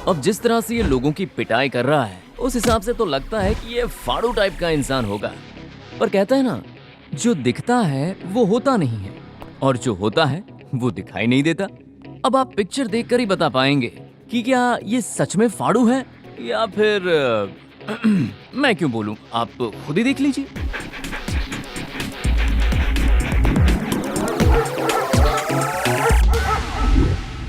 अब जिस तरह से ये लोगों की पिटाई कर रहा है, उस हिसाब से तो लगता है कि ये फाड़ू टाइप का इंसान होगा। पर कहता है ना, जो दिखता है वो होता नहीं है, और जो होता है वो दिखाई नहीं देता। अब आप पिक्चर देखकर ही बता पाएंगे कि क्या ये सच में फाड़ू है या फिर मैं क्यों बोलूं, आप खुद ही देख लीजिए।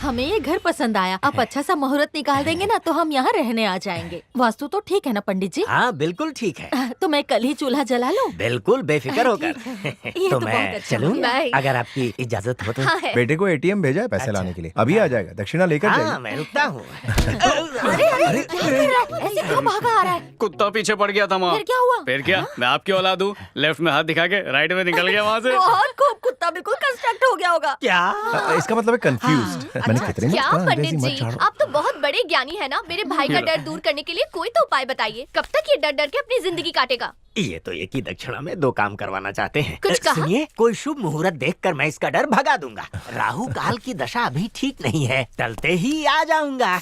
हमें ये घर पसंद आया। आप अच्छा सा मुहूर्त निकाल देंगे ना तो हम यहाँ रहने आ जाएंगे। वास्तु तो ठीक है ना पंडित जी? हाँ बिल्कुल ठीक है। तो मैं कल ही चूल्हा जला लूं? बिल्कुल बेफिक्र होकर। ये तो तो मैं बहुत अच्छा चलूँ बाय। अगर आपकी इजाजत हो तो। हाँ है। बेटे को एटीएम भेजा है पैसे अच्छा। लाने के लिए, अभी आ जाएगा। दक्षिणा लेकर हाँ जाइए। मैं रुकता हूँ। अरे अरे क्या कर रहा है? ऐसे क्यों भागा आ रहा है? कुत्ता पीछे पड़ गया था माँ। फिर क्या हुआ? फिर क्या, मैं आपकी औलाद हूँ। लेफ्ट में हाथ दिखा के राइट में निकल गया वहाँ से। बहुत खूब, कुत्ता बिल्कुल कंस्ट्रक्ट हो गया होगा। क्या? इसका मतलब है कंफ्यूज्ड। मैंने कितने क्या मत कहा, पंडित अंग्रेजी मत जी, झाड़ो। आप तो बहुत बड़े ज्ञानी है ना। मेरे भाई का डर दूर करने के लिए कोई तो उपाय बताइए। कब तक ये डर डर के अपनी जिंदगी काटेगा? ये तो एक ही दक्षिणा में दो काम करवाना चाहते हैं। कुछ कहा? सुनिए, कोई शुभ मुहूर्त देखकर मैं इसका डर भगा दूंगा। राहु काल की दशा अभी ठीक नहीं है, टलते ही आ जाऊंगा।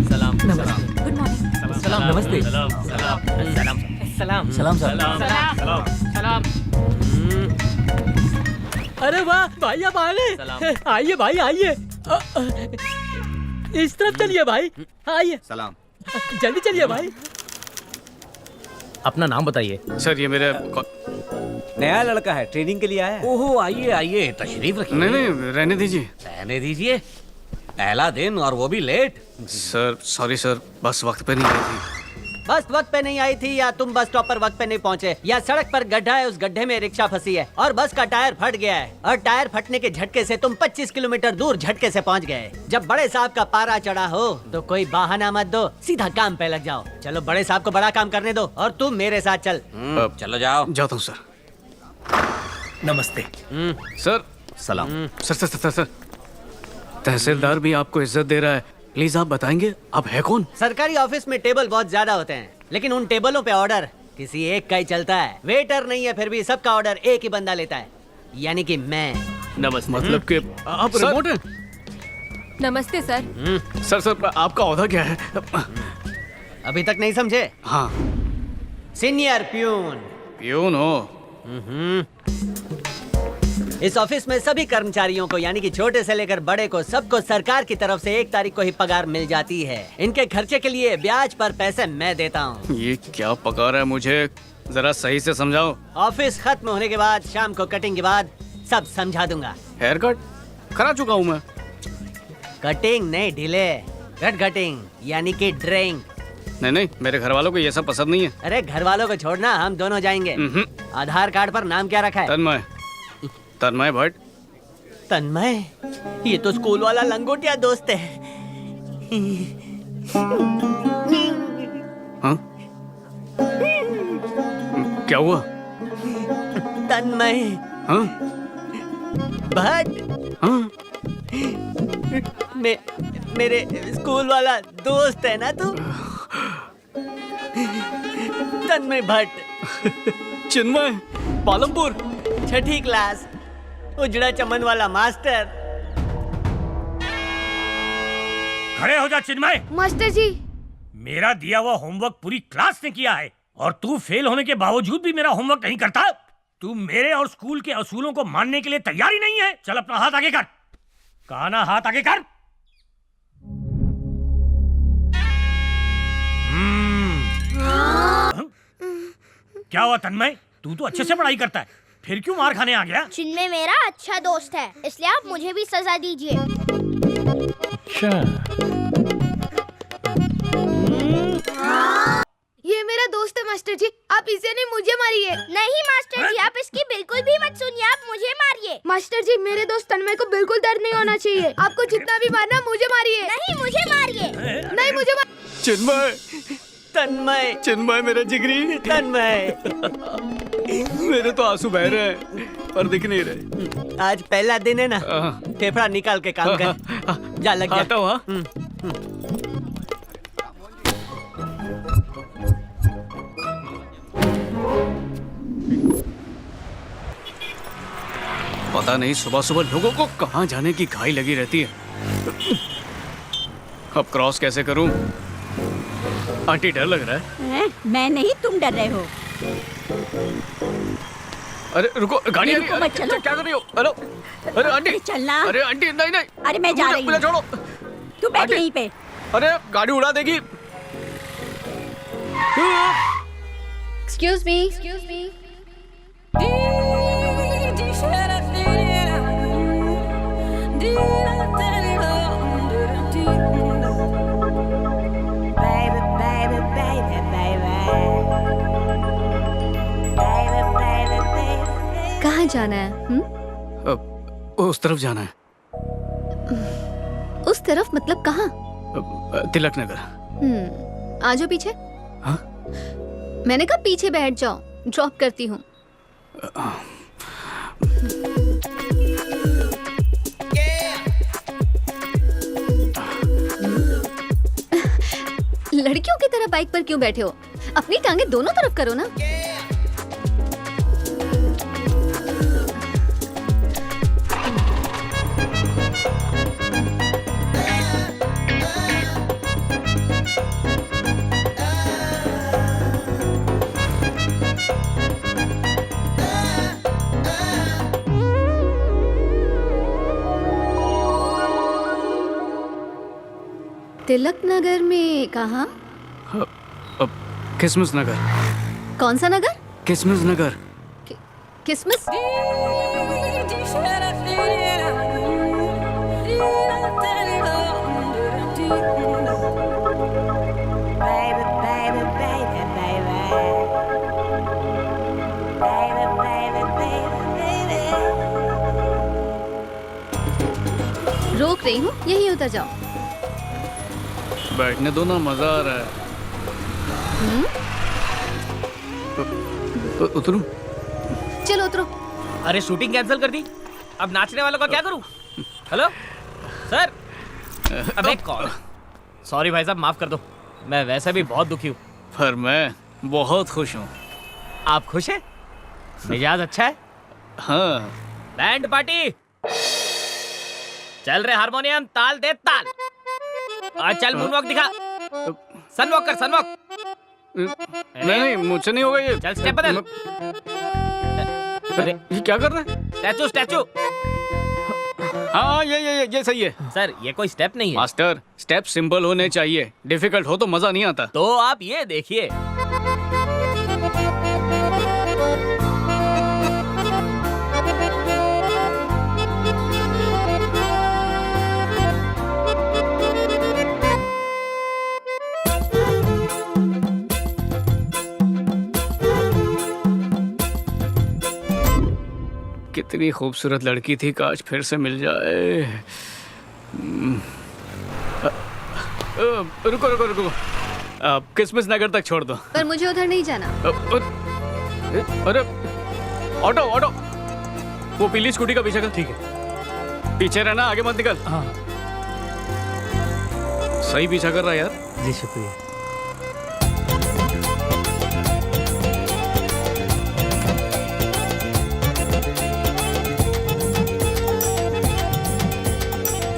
सलाम गुड मॉर्निंग। सलाम, नमस्ते। सलाम सलाम सलाम। अरे वाह भाई, अब आ गए। सलाम। आइए भाई आइए। इस तरफ चलिए भाई, आइए। सलाम। जल्दी चलिए भाई। अपना नाम बताइए। सर ये मेरे नया लड़का है, ट्रेनिंग के लिए आया है। ओहो आइए आइए, तशरीफ रखिए। नहीं नहीं रहने दीजिए। रहने दीजिए, पहला दिन और वो भी लेट। सर सॉरी सर, बस वक्त पे नहीं आई थी। बस वक्त पे नहीं आई थी, या तुम बस स्टॉप पर वक्त पे नहीं पहुँचे, या सड़क पर गड्ढा है, उस गड्ढे में रिक्शा फंसी है और बस का टायर फट गया है, और टायर फटने के झटके से तुम 25 किलोमीटर दूर झटके से पहुँच गए। जब बड़े साहब का पारा चढ़ा हो तो कोई बहाना मत दो, सीधा काम पे लग जाओ। चलो बड़े साहब को बड़ा काम करने दो और तुम मेरे साथ चल। चलो जाओ। जाता हूँ सर। नमस्ते। सर सलाम। सर सर सर सर, तहसीलदार भी आपको इज्जत दे रहा है, प्लीज आप बताएंगे आप है कौन? सरकारी ऑफिस में टेबल बहुत ज्यादा होते हैं, लेकिन उन टेबलों पे ऑर्डर किसी एक का ही चलता है। वेटर नहीं है, फिर भी सबका ऑर्डर एक ही बंदा लेता है, यानी कि मैं। नमस्ते। मतलब कि आप सर। रिमोट हैं? नमस्ते सर। सर सर आपका औहदा क्या है? अभी तक नहीं समझे? हाँ सीनियर प्यून। प्यून हो। इस ऑफिस में सभी कर्मचारियों को, यानी कि छोटे से लेकर बड़े को, सबको सरकार की तरफ से 1 तारीख को ही पगार मिल जाती है। इनके खर्चे के लिए ब्याज पर पैसे मैं देता हूँ। ये क्या पका रहा है, मुझे जरा सही से समझाओ। ऑफिस खत्म होने के बाद, शाम को कटिंग के बाद सब समझा दूंगा। हेयर कट करा चुका हूँ मैं। कटिंग नहीं ढीले, कट कटिंग यानी कि ड्रिंक। नहीं नहीं, मेरे घर वालों को ये सब पसंद नहीं है। अरे घर वालों को छोड़ना, हम दोनों जाएंगे। आधार कार्ड पर नाम क्या रखा है? तन्मय। तन्मय भट्ट। तन्मय? ये तो स्कूल वाला लंगोटिया दोस्त है। हाँ? क्या हुआ? तन्मय हाँ? भट्ट हाँ? मेरे स्कूल वाला दोस्त है ना तू? तन्मय भट्ट। चिन्मय, पालमपुर। 6ठी क्लास, उजड़ा चमन वाला मास्टर। खड़े हो जा चिन्मय। मास्टर जी। मेरा दिया हुआ होमवर्क पूरी क्लास ने किया है और तू फेल होने के बावजूद भी मेरा होमवर्क नहीं करता। तू मेरे और स्कूल के असूलों को मानने के लिए तैयार ही नहीं है। चल अपना हाथ आगे कर। कहा ना, हाथ आगे कर। क्या हुआ तन्मय, तू तो अच्छे से पढ़ाई करता है, फिर क्यों मार खाने आ गया? चिन्मय मेरा अच्छा दोस्त है, इसलिए आप मुझे भी सजा दीजिए। ये मेरा दोस्त है मास्टर जी, आप इसे नहीं मुझे मारिए। नहीं मास्टर जी, आप इसकी बिल्कुल भी मत सुनिए, आप मुझे मारिए। मास्टर जी, मेरे दोस्त तन्मय को बिल्कुल दर्द नहीं होना चाहिए। आपको जितना भी मारना मुझे मारिए। नहीं मुझे मारिए। नहीं मुझे चिन्मय, तन्मय, चिन्मय मेरा जिगरी। तन्मय। मेरे तो आंसू बह रहे हैं। पर दिख नहीं रहे। आज पहला दिन है ना, हाँ। फेफड़ा निकाल के काम कर। जा लग जा। आता हूँ, हाँ। पता नहीं सुबह सुबह लोगों को कहाँ जाने की घाई लगी रहती है। अब क्रॉस कैसे करूं? आंटी डर लग रहा है। मैं नहीं, तुम डर रहे हो। अरे रुको, गाड़ी आ रही है। रुको मत, चलो। क्या कर रही हो? हेलो, अरे आंटी चलना। अरे आंटी नहीं नहीं, अरे मैं जा रही मुझे हूँ। छोड़ो। तू बैठ आंटी। यहीं पे। अरे गाड़ी उड़ा देगी। Excuse me. कहाँ जाना है? उस तरफ जाना है। उस तरफ मतलब कहाँ? तिलक नगर। आ जाओ पीछे। हाँ? मैंने कहा पीछे बैठ जाओ, ड्रॉप करती हूँ। लड़कियों की तरह बाइक पर क्यों बैठे हो? अपनी टांगे दोनों तरफ करो ना। तिलक नगर में कहाँ? किसमिस नगर। कौन सा नगर? किसमिस नगर। किसमिस? रोक रही हूँ, यहीं उतर जाओ। बैठने दो ना, मजा आ रहा है। उतरूं? चलो उतरो। अरे शूटिंग कैंसिल कर दी, अब नाचने वालों का क्या करूं? Hello sir. अबे कॉल। सॉरी भाई साहब, माफ कर दो, मैं वैसे भी बहुत दुखी हूँ। पर मैं बहुत खुश हूँ। आप खुश हैं? मिजाज अच्छा है? हाँ। बैंड पार्टी चल रहे, हारमोनियम ताल दे ताल। आज चल मूनवॉक दिखा। सनवॉक कर, सनवॉक। नहीं मुझसे नहीं होगा ये। चल स्टेप बदल। अरे ये क्या कर रहा है? Statue statue. हाँ ये सही है। सर ये कोई स्टेप नहीं है। मास्टर, स्टेप सिंपल होने चाहिए, डिफिकल्ट हो तो मजा नहीं आता। तो आप ये देखिए। कितनी खूबसूरत लड़की थी, काश फिर से मिल जाए। रुको रुको रुको, किसमिस नगर तक छोड़ दो। पर मुझे उधर नहीं जाना। अरे ऑटो ऑटो, वो पीली स्कूटी का पीछे कर। ठीक है, पीछे रहना, आगे मत निकल। हाँ। सही पीछा कर रहा है यार। जी शुक्रिया।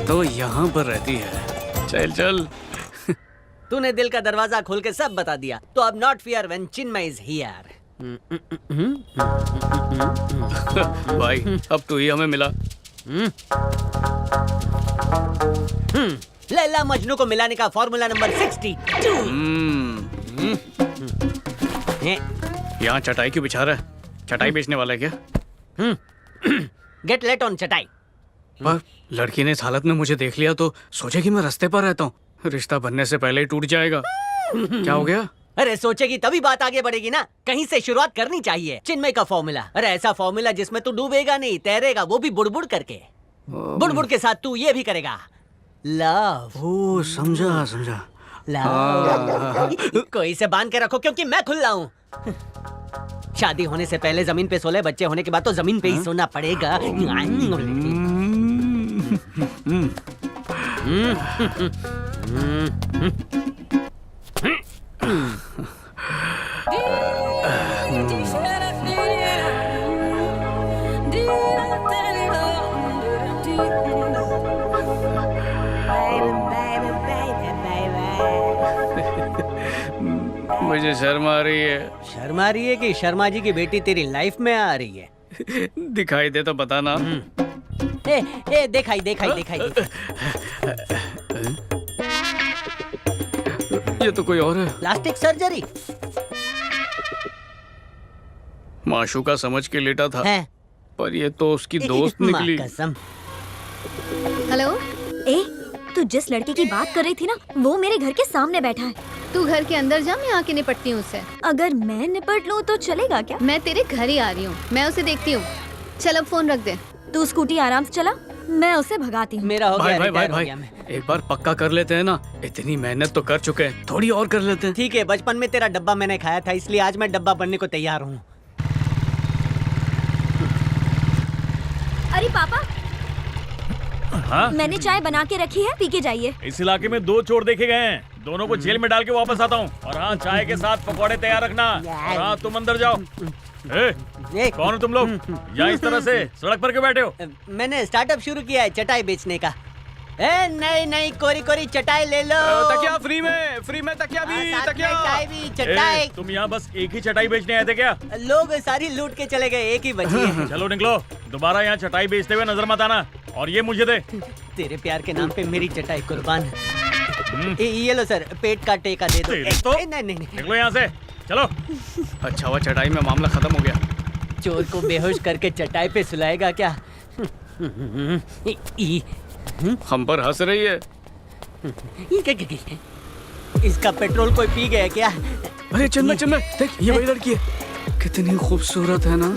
तो यहाँ पर रहती है। चल चल। तूने दिल का दरवाजा खोल के सब बता दिया, तो अब not fear when Chinmay is here. भाई अब तू ही हमें मिला। लैला मजनू को मिलाने का फॉर्मूला नंबर 62। यहाँ चटाई क्यों बिछा रहा है? चटाई बेचने वाला है क्या? गेट लेट ऑन चटाई। पर लड़की ने इस हालत में मुझे देख लिया तो सोचेगी मैं रास्ते पर रहता हूँ। रिश्ता बनने से पहले ही टूट जाएगा। क्या हो गया? अरे सोचेगी तभी बात आगे बढ़ेगी ना, कहीं से शुरुआत करनी चाहिए। चिन्मय का फॉर्मूला, अरे ऐसा फॉर्मूला जिसमें तू डूबेगा नहीं, तैरेगा, वो भी बुड़बुड़ करके। बुड़बुड़ के साथ तू ये भी करेगा, लव। ओ समझा समझा। लव। कोई से बांध के रखो क्योंकि मैं खुल्ला हूँ। शादी होने से पहले जमीन पे सो ले, बच्चे होने के बाद तो जमीन पे ही सोना पड़ेगा। मुझे शर्म आ रही है। शर्म आ रही है कि शर्मा जी की बेटी तेरी लाइफ में आ रही है? दिखाई दे तो बताना। ए देखाई देखाई देखाई। ये तो कोई और है। Plastic surgery. माशूका समझ के लेटा था है। पर ये तो उसकी दोस्त निकली। कसम। हेलो, ए, तू जिस लड़के की बात कर रही थी ना, वो मेरे घर के सामने बैठा है। तू घर के अंदर जा, मैं आके निपटती हूँ उससे। अगर मैं निपट लूँ तो चलेगा क्या? मैं तेरे घर ही आ रही हूँ, मैं उसे देखती हूँ। चल अब फोन रख दे। तू स्कूटी आराम से चला, मैं उसे भगाती हूँ। मेरा हो भाई गया, भाई भाई रिटायर हो भाई गया मैं। एक बार पक्का कर लेते हैं ना। इतनी मेहनत तो कर चुके हैं, थोड़ी और कर लेते हैं। ठीक है, बचपन में तेरा डब्बा मैंने खाया था, इसलिए आज मैं डब्बा बनने को तैयार हूँ। अरे पापा, हाँ? मैंने चाय बना के रखी है, पी के जाइए। इस इलाके में 2 चोर देखे गए हैं, दोनों को जेल में डाल के वापस आता हूँ। और हाँ, चाय के साथ पकौड़े तैयार रखना। और हाँ, तुम अंदर जाओ। कौन हो तुम लोग? यहाँ इस तरह से सड़क पर क्यों बैठे हो? मैंने स्टार्टअप शुरू किया है चटाई बेचने का। नहीं नहीं, कोरी कोरी चटाई ले लो। तकिया फ्री में तकिया भी, साथ में तकिया चाय भी, चटाई। तुम यहाँ बस एक ही चटाई बेचने आए थे क्या? लोग सारी लूट के चले गए, एक ही बची है। चलो निकलो, दोबारा यहाँ चटाई बेचते हुए नजर मत आना। और ये मुझे दे। तेरे प्यार के नाम पे मेरी चटाई कुर्बान। ये लो सर, पेट का टेका दे दो। नहीं नहीं नहीं, निकलो यहाँ से, चलो। अच्छा हुआ चटाई में मामला खत्म हो गया। चोर को बेहोश करके चटाई पे सुलाएगा क्या? हम पर हंस रही है। इसका पेट्रोल कोई पी गया क्या? अरे चन्मय देख, ये वही लड़की है, कितनी खूबसूरत है ना।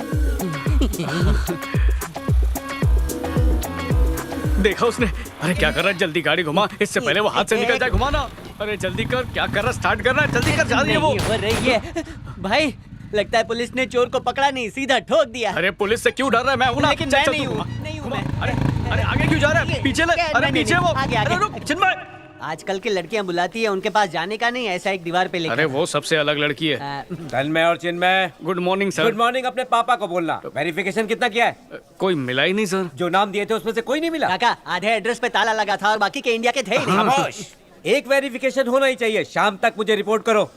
देखा उसने? अरे क्या कर रहा है, जल्दी गाड़ी घुमा, इससे पहले वो हाथ से निकल जाए। घुमाना, अरे जल्दी कर, क्या कर रहा है, स्टार्ट करना है, जल्दी कर। जा रही है वो। हो रही है भाई, लगता है पुलिस ने चोर को पकड़ा नहीं, सीधा ठोक दिया। अरे पुलिस से क्यों डर रहा है? मैं हूं ना। लेकिन चल, मैं चल, नहीं तू हूँ, घुमा। नहीं हूँ मैं। अरे आगे क्यों जा रहा है? पीछे ले। अरे नहीं, पीछे नहीं, वो। आगे, आगे। अरे रुक चिन्मय। आजकल की लड़कियां बुलाती है, उनके पास जाने का नहीं, ऐसा एक दीवार पे लिखा। अरे वो सबसे अलग लड़की है। तन्मय और Chinmay, good morning sir. Good morning. अपने पापा को बोलना। वेरिफिकेशन कितना किया है? कोई मिला ही नहीं सर। जो नाम दिए थे उसमें से कोई नहीं मिला? काका, आधे एड्रेस पे ताला लगा था और बाकी के इंडिया के थे ही नहीं। खामोश। एक वेरिफिकेशन होना ही चाहिए। शाम तक मुझे रिपोर्ट करो।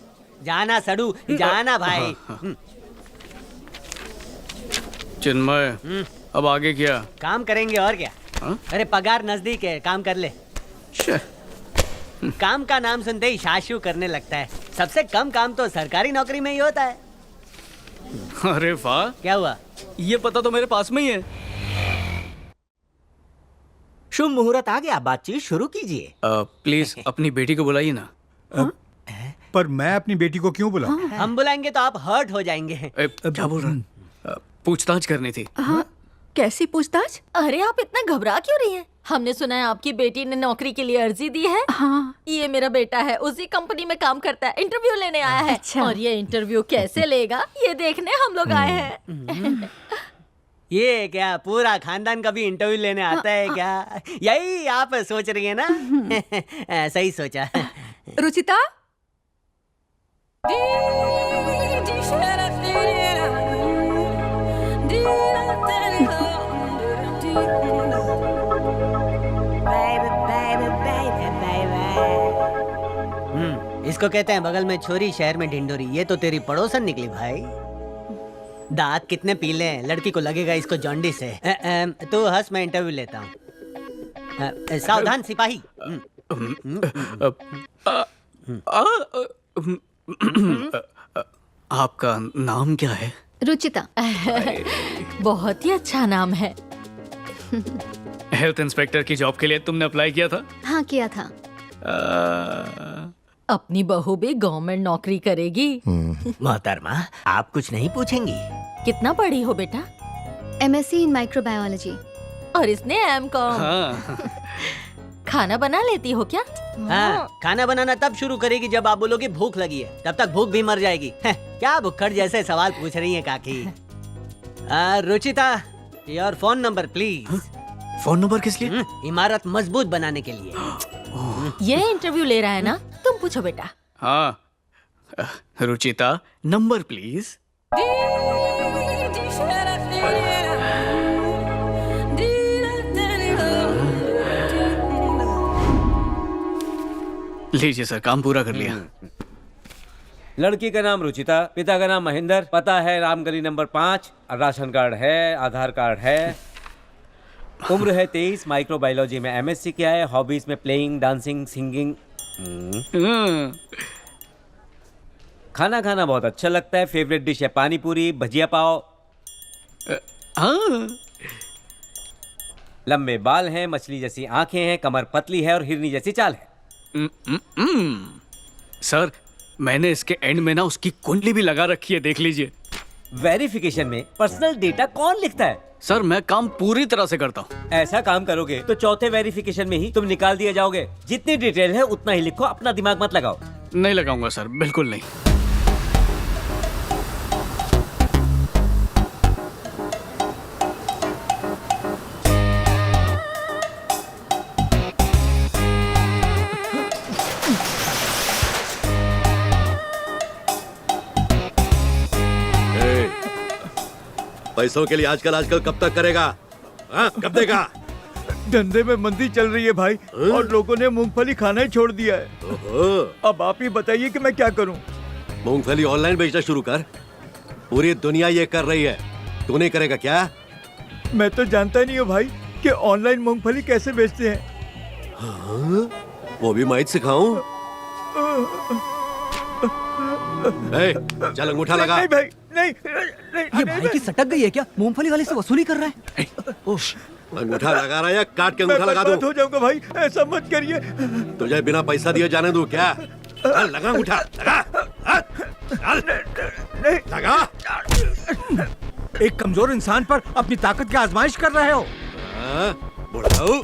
जाना सड़ू, जाना भाई। चिन्मय, अब आगे क्या? काम करेंगे और क्या। हाँ? अरे पगार नजदीक है, काम कर ले। काम का नाम सुनते ही शाशु करने लगता है। सबसे कम काम तो सरकारी नौकरी में ही होता है। अरे वाह, क्या हुआ? ये पता तो मेरे पास में ही है। शुभ मुहूर्त आ गया, बातचीत शुरू कीजिए। प्लीज अपनी बेटी को बुलाइए ना। पर मैं अपनी बेटी को क्यों बुलाऊं? हम बुलाएंगे तो आप हर्ट हो जाएंगे। क्या बोल रहा है? पूछताछ करनी थी। हाँ, कैसी पूछताछ? अरे आप इतना घबरा क्यों रही हैं? हमने सुना है आपकी बेटी ने नौकरी के लिए अर्जी दी है। हाँ। ये मेरा बेटा है, उसी कंपनी में काम करता है, इंटरव्यू लेने आया है। अच्छा। और ये इंटरव्यू कैसे लेगा ये देखने हम लोग आए हैं। ये क्या पूरा खानदान कभी इंटरव्यू लेने आता है क्या? यही आप सोच रही है ना? सही सोचा। रुचिता, इसको कहते हैं बगल में छोरी, शहर में ढिंडोरी। ये तो तेरी पड़ोसन निकली भाई। दांत कितने पीले हैं, लड़की को लगेगा इसको जॉन्डिस है। तो हंस, मैं इंटरव्यू लेता हूँ। सावधान सिपाही। आपका नाम क्या है? रुचिता। बहुत ही अच्छा नाम है। हेल्थ इंस्पेक्टर की जॉब के लिए तुमने अप्लाई किया था? हाँ किया था। अपनी बहू भी गवर्नमेंट नौकरी करेगी। मोहतरमा, आप कुछ नहीं पूछेंगी? कितना पढ़ी हो बेटा? MSc इन माइक्रोबायोलॉजी। और इसने M.Com। हाँ। खाना बना लेती हो क्या? हाँ, खाना बनाना तब शुरू करेगी जब आप बोलोगे भूख लगी है, तब तक भूख भी मर जाएगी। क्या भुक्कड़ जैसे सवाल पूछ रही है काकी। Ruchita, your phone number please. Phone number किस लिए? इमारत मजबूत बनाने के लिए। ये इंटरव्यू ले रहा है ना? तुम पूछो बेटा। हाँ, रुचिता नंबर प्लीज। लीजिए सर, काम पूरा कर लिया। लड़की का नाम रुचिता, पिता का नाम महेंद्र, पता है रामगली नंबर 5, राशन कार्ड है, आधार कार्ड है, उम्र है 23, माइक्रोबायोलॉजी में एमएससी किया है, हॉबीज में प्लेइंग, डांसिंग, सिंगिंग। खाना खाना बहुत अच्छा लगता है, फेवरेट डिश है पानी पूरी, भजिया पाव। लंबे बाल हैं, मछली जैसी आंखें हैं, कमर पतली है और हिरनी जैसी चाल है। सर, मैंने इसके एंड में ना उसकी कुंडली भी लगा रखी है, देख लीजिए। वेरिफिकेशन में पर्सनल डेटा कौन लिखता है? सर, मैं काम पूरी तरह से करता हूँ। ऐसा काम करोगे तो चौथे वेरिफिकेशन में ही तुम निकाल दिए जाओगे। जितनी डिटेल है उतना ही लिखो, अपना दिमाग मत लगाओ। नहीं लगाऊंगा सर, बिल्कुल नहीं। पैसों के लिए आजकल कब तक करेगा? हाँ, कब देगा? धंधे में मंदी चल रही है भाई, और लोगों ने मूंगफली खाना ही छोड़ दिया है। अब आप ही बताइए कि मैं क्या करूं? मूंगफली ऑनलाइन बेचना शुरू कर। पूरी दुनिया ये कर रही है, तू नहीं करेगा क्या? मैं तो जानता नहीं हूँ भाई कि ऑनलाइन मूंगफली कैसे बेचते हैं। हाँ, वो भी मैं सिखाऊं? चल अंगूठा लगा। नहीं भाई, नहीं, ये भाई की सटक गई है क्या? मूंगफली वाले से वसूली कर रहा है। अंगूठा लगा रहा है या काट के अंगूठा लगा दूं? हो जाऊंगा भाई, ऐसा मत करिए। तुझे बिना पैसा दिए जाने दूं क्या? लगा अंगूठा, लगा। एक कमजोर इंसान पर अपनी ताकत की आजमाइश कर रहे हो। बुढ़ाऊ,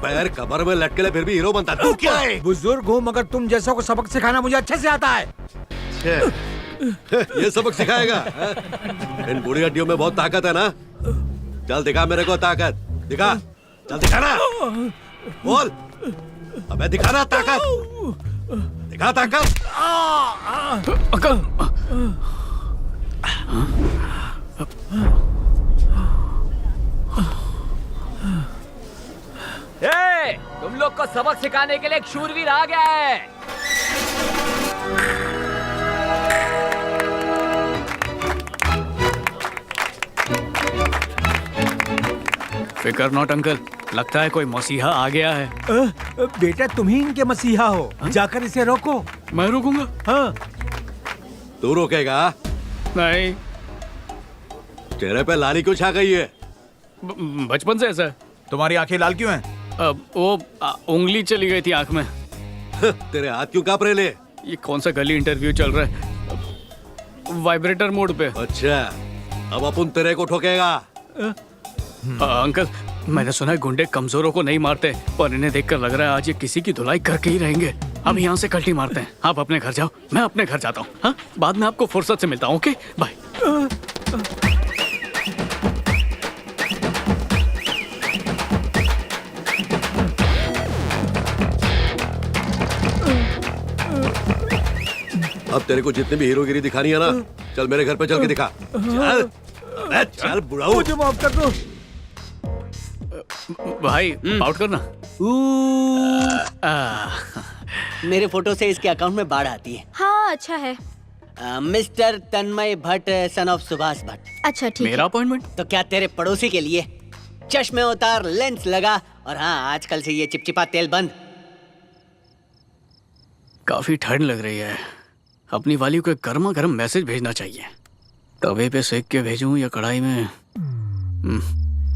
पैर कबर में लटके ले फिर भी हीरो बनता। तू क्या है? बुजुर्ग हूँ मगर तुम जैसों को सबक सिखाना मुझे अच्छे से आता है। ये सबक सिखाएगा? इन बूढ़ी हड्डियों में बहुत ताकत है ना? चल दिखा मेरे को ताकत, दिखा। चल दिखाना, बोल। अबे दिखाना ताकत, दिखा ताकत। तुम लोग को सबक सिखाने के लिए एक शूरवीर आ गया है। फिकर नॉट अंकल, लगता है कोई मसीहा आ गया है। बेटा तुम ही इनके मसीहा हो। जाकर इसे रोको। मैं रोकूंगा? हाँ। तू रोकेगा? नहीं। चेहरे पे लाली क्यों छा गई है? बचपन से ऐसा है। तुम्हारी आंखें लाल क्यों हैं? वो उंगली चली गई थी आंख में। तेरे हाथ क्यों कांप रहे? ले, ये कौन सा गली इंटरव्यू चल रहा है? वाइब्रेटर मोड पे। अच्छा, अब अपन तेरे को ठोकेगा। अंकल, मैंने सुना है गुंडे कमजोरों को नहीं मारते, पर इन्हें देखकर लग रहा है आज ये किसी की धुलाई करके ही रहेंगे। अब यहाँ से कल्टी मारते हैं। आप अपने घर जाओ, मैं अपने घर जाता हूँ। हाँ, बाद में आपको फुर्सत से मिलता हूँ। Okay, bye. अब तेरे को जितनी भी हीरोगिरी दिखानी है ना, चल मेरे घर पे चल के दिखा। चल, अबे चल बुढ़ाऊ। मुझे माफ कर दो भाई, आउट करना। मेरे फोटो से इसके अकाउंट में बाढ़ आती है। हाँ, अच्छा है। Mister Tanmay Bhatt, son of Subhash Bhatt. अच्छा, ठीक है। मेरा अपॉइंटमेंट? तो क्या तेरे पड़ोसी के लिए? चश्मे उतार, लेंस लगा, और हाँ, आजकल से ये चिपचिपा तेल बंद। काफी ठंड लग रही है। अपनी वाली को एक गर्मा गर्म मैसेज भेजना चाहिए। तवे पे सेक के भेजूं या कढ़ाई में?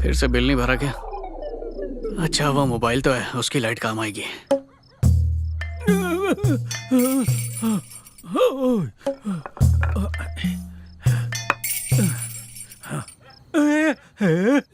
फिर से बिल नहीं भरा क्या? अच्छा, वो मोबाइल तो है, उसकी लाइट काम आएगी।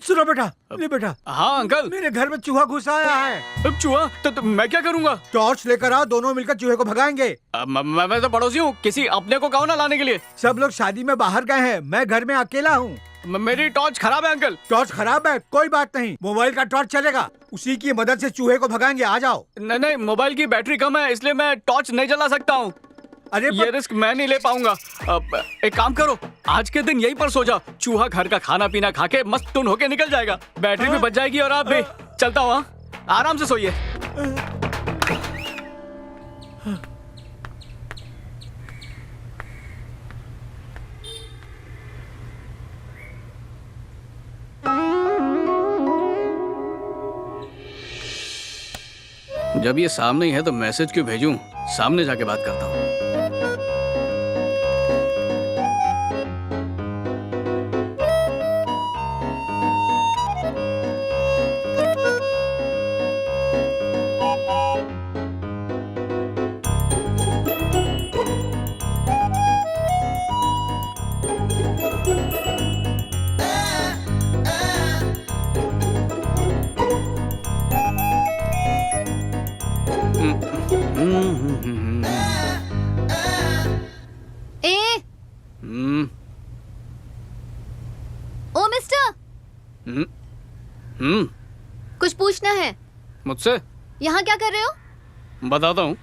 सुनो बेटा, ले बेटा। हाँ अंकल। मेरे घर में चूहा घुस आया है। अब चूहा तो मैं क्या करूँगा? टॉर्च लेकर आओ, दोनों मिलकर चूहे को भगाएंगे। मैं तो पड़ोसी हूँ, किसी अपने को कहो ना लाने के लिए। सब लोग शादी में बाहर गए हैं, मैं घर में अकेला हूँ। मेरी टॉर्च खराब है अंकल। टॉर्च खराब है, कोई बात नहीं, मोबाइल का टॉर्च चलेगा, उसी की मदद से चूहे को भगाएंगे। आ जाओ। नहीं, मोबाइल की बैटरी कम है, इसलिए मैं टॉर्च नहीं जला सकता हूँ। अरे ये रिस्क मैं नहीं ले पाऊंगा। एक काम करो, आज के दिन यहीं पर सो जाओ। चूहा घर का खाना पीना खा के मस्त टुन होके निकल जाएगा, बैटरी भी बच जाएगी और आप भी। चलता हूँ, आराम से सोइए। जब ये सामने ही है तो मैसेज क्यों भेजूं? सामने जाके बात करता हूँ। ओ मिस्टर, कुछ पूछना है मुझसे? यहाँ क्या कर रहे हो? बताता हूँ।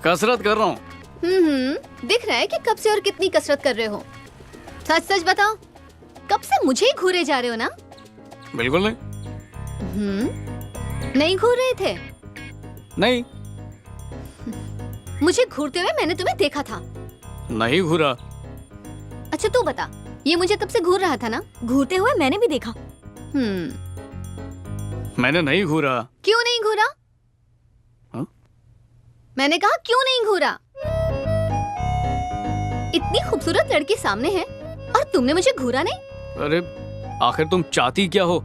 कसरत कर रहा हूँ। दिख रहा है कि कब से और कितनी कसरत कर रहे हो। सच सच बताओ, कब से मुझे ही घूरे जा रहे हो ना? बिल्कुल नहीं। नहीं घूर रहे थे? नहीं। मुझे घूरते हुए मैंने तुम्हें देखा था। नहीं घूरा। अच्छा तू बता, ये मुझे तब से घूर रहा था ना? घूरते हुए मैंने भी देखा। मैंने नहीं घूरा। क्यों नहीं घूरा? हाँ? मैंने कहा क्यों नहीं घूरा? इतनी खूबसूरत लड़की सामने है और तुमने मुझे घूरा नहीं? अरे आखिर तुम चाहती क्या हो?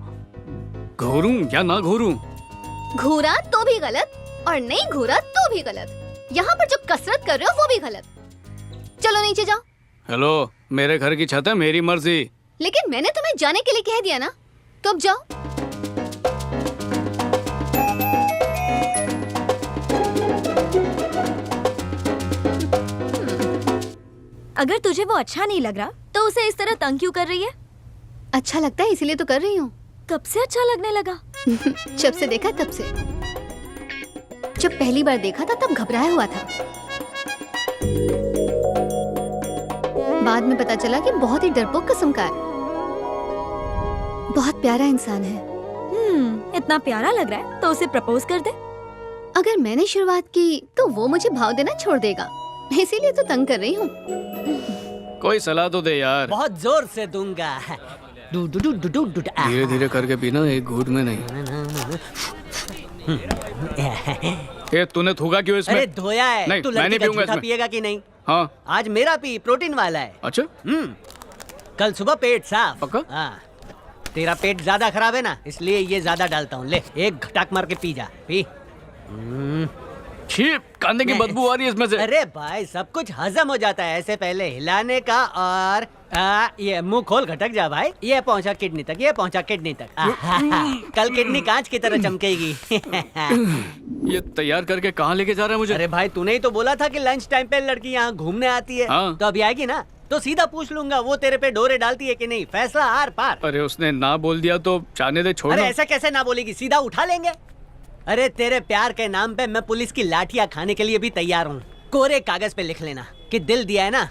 घूरूं या ना घूरूं? घूरा तो भी गलत और नहीं घूरा तो भी गलत। यहाँ पर जो कसरत कर रहे हो वो भी गलत। चलो नीचे जाओ। हेलो, मेरे घर की छत है, मेरी मर्जी। लेकिन मैंने तुम्हें जाने के लिए कह दिया ना, तो अब जाओ। अगर तुझे वो अच्छा नहीं लग रहा तो उसे इस तरह तंग क्यों कर रही है? अच्छा लगता है इसलिए तो कर रही हूँ। कब से अच्छा लगने लगा? जब से देखा तब से। जब पहली बार देखा था तब घबराया हुआ था, बाद में पता चला कि बहुत ही डरपोक किस्म का है। बहुत प्यारा इंसान है। इतना प्यारा लग रहा है तो उसे प्रपोज कर दे। अगर मैंने शुरुआत की तो वो मुझे भाव देना छोड़ देगा, इसीलिए तो तंग कर रही हूँ। कोई सलाह तो दे यार। बहुत जोर से दूंगा। धीरे धीरे करके पीना, एक घूंट में नहीं। ये तूने थूका क्यों इसमें? अरे धोया है। नहीं, तू मैं नहीं लड़की का पीऊंगा जूठा इसमें। पिएगा कि नहीं? हाँ। आज मेरा पी, प्रोटीन वाला है। अच्छा। कल सुबह पेट साफ। पक्का? हाँ। तेरा पेट ज्यादा खराब है ना, इसलिए ये ज्यादा डालता हूँ। ले एक घटाक मार के पी जा। पी। छी, कांदे की बदबू आ रही है इसमें से। अरे भाई सब कुछ हजम हो जाता है ऐसे पहले हिलाने का। और ये मुंह खोल घटक जा भाई। ये पहुंचा किडनी तक, ये पहुंचा किडनी तक। कल किडनी कांच की तरह चमकेगी। ये तैयार करके कहाँ लेके जा रहा है मुझे? अरे भाई तूने ही तो बोला था कि लंच टाइम पे लड़की यहाँ घूमने आती है। हाँ। तो अभी आएगी ना, तो सीधा पूछ लूंगा वो तेरे पे डोरे डालती है कि नहीं। फैसला आर पार। अरे उसने ना बोल दिया तो जाने दे, छोड़। अरे ऐसा कैसे ना बोलेगी, सीधा उठा लेंगे। अरे तेरे प्यार के नाम पे मैं पुलिस की लाठियां खाने के लिए भी तैयार हूँ। कोरे कागज पे लिख लेना कि दिल दिया है ना,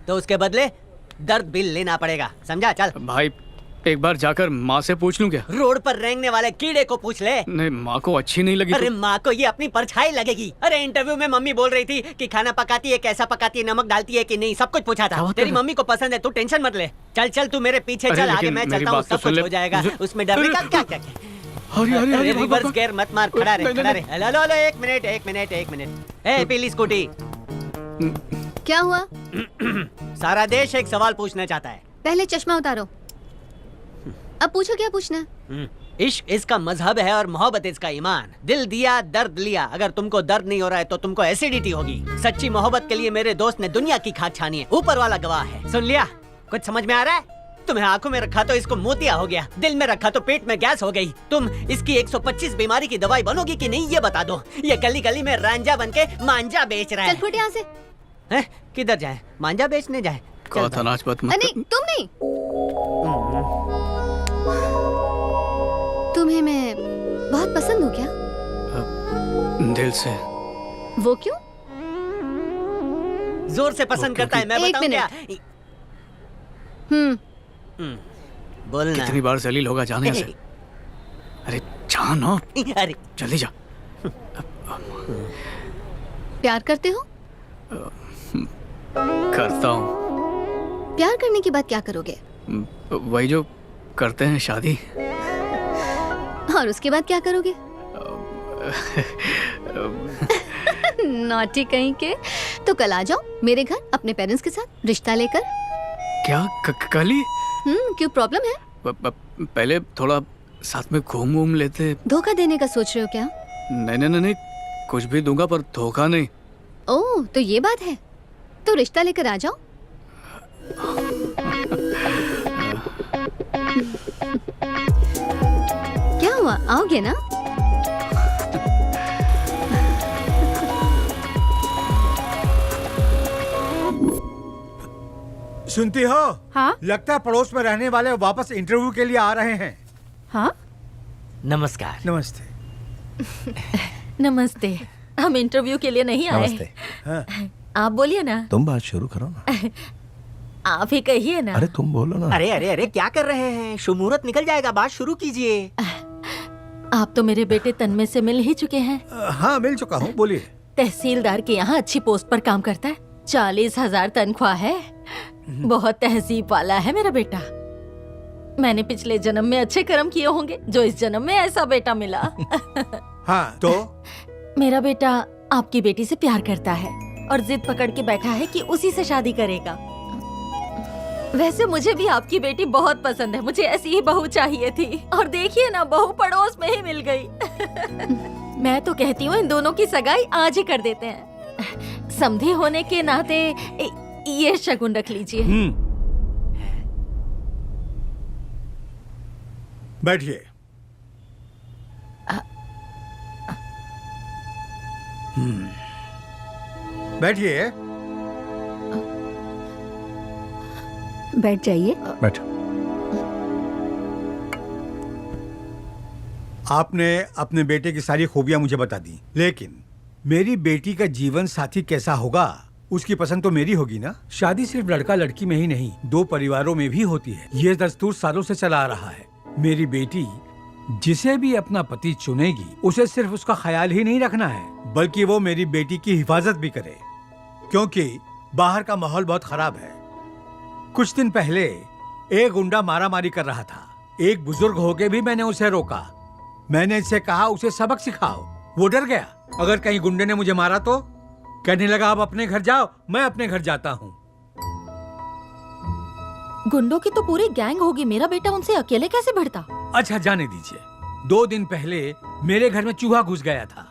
तो उसके बदले दर्द बिल लेना पड़ेगा। समझा? चल भाई एक बार जाकर माँ से पूछ लूं क्या? रोड पर रेंगने वाले कीड़े को पूछ ले। नहीं, माँ को अच्छी नहीं लगी। अरे माँ को ये अपनी परछाई लगेगी। अरे इंटरव्यू में मम्मी बोल रही थी कि खाना पकाती है, कैसा पकाती है, नमक डालती है कि नहीं, सब कुछ पूछा था। तेरी मम्मी को पसंद है, तू टेंशन मत ले। चल चल तू मेरे पीछे चल, आगे मैं चलता हूँ, सब कुछ हो जाएगा। उसमें डरने का क्या क्या क्या। अरे रिवर्स गियर मत मार, खड़ा रहे खड़ा रहे। हेलो हेलो, एक मिनट एक मिनट एक मिनट। ए पीली स्कूटी। क्या हुआ? सारा देश एक सवाल पूछना चाहता है। पहले चश्मा उतारो, अब पूछो क्या पूछना है। इश्क इसका मजहब है और मोहब्बत इसका ईमान। दिल दिया दर्द लिया। अगर तुमको दर्द नहीं हो रहा है तो तुमको एसिडिटी होगी। सच्ची मोहब्बत के लिए मेरे दोस्त ने दुनिया की खाक छानी है। ऊपर वाला गवाह है। सुन लिया? कुछ समझ में आ रहा है? तुम्हें आंखों में रखा तो इसको मोतिया हो गया, दिल में रखा तो पेट में गैस हो गई। तुम इसकी 125 बीमारी की दवाई बनोगी कि नहीं ये बता दो। ये गली गली में रांझा बन के मांझा बेच रहा है। चल फुट यहाँ से। हैं? किधर जाए? मांझा बेचने जाए? कहा था नाच बात मत नहीं, तुम नहीं। तुम्हें मैं बहुत पसंद हूँ क्या? दिल से। वो क्यों? जोर से पसंद करता है, मैं बताऊं क्या? बोलना। कितनी बार जलील होगा जाने से। अरे जानो। अरे जल्दी जा। प्यार करते हो? करता हूँ। प्यार करने के बाद क्या करोगे? वही जो करते हैं, शादी। और उसके बाद क्या करोगे? नॉटी कहीं के। तो कल आ जाओ मेरे घर अपने पेरेंट्स के साथ रिश्ता लेकर। क्या कल ही? क्यों, प्रॉब्लम है? पहले थोड़ा साथ में घूम लेते। धोखा देने का सोच रहे हो क्या? नहीं, कुछ भी दूंगा पर धोखा नहीं। ओह, तो ये बात है। तो रिश्ता लेकर आ जाओ। क्या हुआ, आओगे ना? सुनती हो? हाँ? लगता है पड़ोस में रहने वाले वापस इंटरव्यू के लिए आ रहे हैं। हाँ? नमस्कार। नमस्ते। नमस्ते। हम इंटरव्यू के लिए नहीं आए। नमस्ते। हाँ। आप बोलिए ना। तुम बात शुरू करो ना। आप ही कहिए ना। अरे तुम बोलो ना। अरे क्या कर रहे हैं? शुभ मुहूर्त निकल जाएगा, बात शुरू कीजिए। आप तो मेरे बेटे तन्मय से मिल ही चुके हैं। हाँ, मिल चुका हूँ, बोलिए। तहसीलदार के यहाँ अच्छी पोस्ट पर काम करता है। 40,000 तनख्वाह है। बहुत तहजीब वाला है मेरा बेटा। मैंने पिछले जन्म में अच्छे कर्म किए होंगे जो इस जन्म में ऐसा बेटा मिला। हाँ, तो मेरा बेटा आपकी बेटी से प्यार करता है और जिद पकड़ के बैठा है कि उसी से शादी करेगा। वैसे मुझे भी आपकी बेटी बहुत पसंद है। मुझे ऐसी ही बहू चाहिए थी और देखिए ना, बहू पड़ोस में ही मिल गई। मैं तो कहती हूँ इन दोनों की सगाई आज ही कर देते हैं। समधी होने के नाते ये शगुन रख लीजिए। बैठिए। बैठिए। बैठ जाइए। बैठो। आपने अपने बेटे की सारी खूबियां मुझे बता दी, लेकिन मेरी बेटी का जीवन साथी कैसा होगा उसकी पसंद तो मेरी होगी ना। शादी सिर्फ लड़का लड़की में ही नहीं, दो परिवारों में भी होती है। ये दस्तूर सालों से चला आ रहा है। मेरी बेटी जिसे भी अपना पति चुनेगी उसे सिर्फ उसका ख्याल ही नहीं रखना है, बल्कि वो मेरी बेटी की हिफाजत भी करे, क्योंकि बाहर का माहौल बहुत खराब है। कुछ दिन पहले एक गुंडा मारामारी कर रहा था। एक बुजुर्ग होके भी मैंने उसे रोका। मैंने इससे कहा उसे सबक सिखाओ। वो डर गया। अगर कहीं गुंडे ने मुझे मारा तो कहने लगा आप अपने घर जाओ, मैं अपने घर जाता हूँ। गुंडों की तो पूरी गैंग होगी। मेरा बेटा उनसे अकेले कैसे भिड़ता? अच्छा, जाने दीजिए। 2 दिन पहले मेरे घर में चूहा घुस गया था।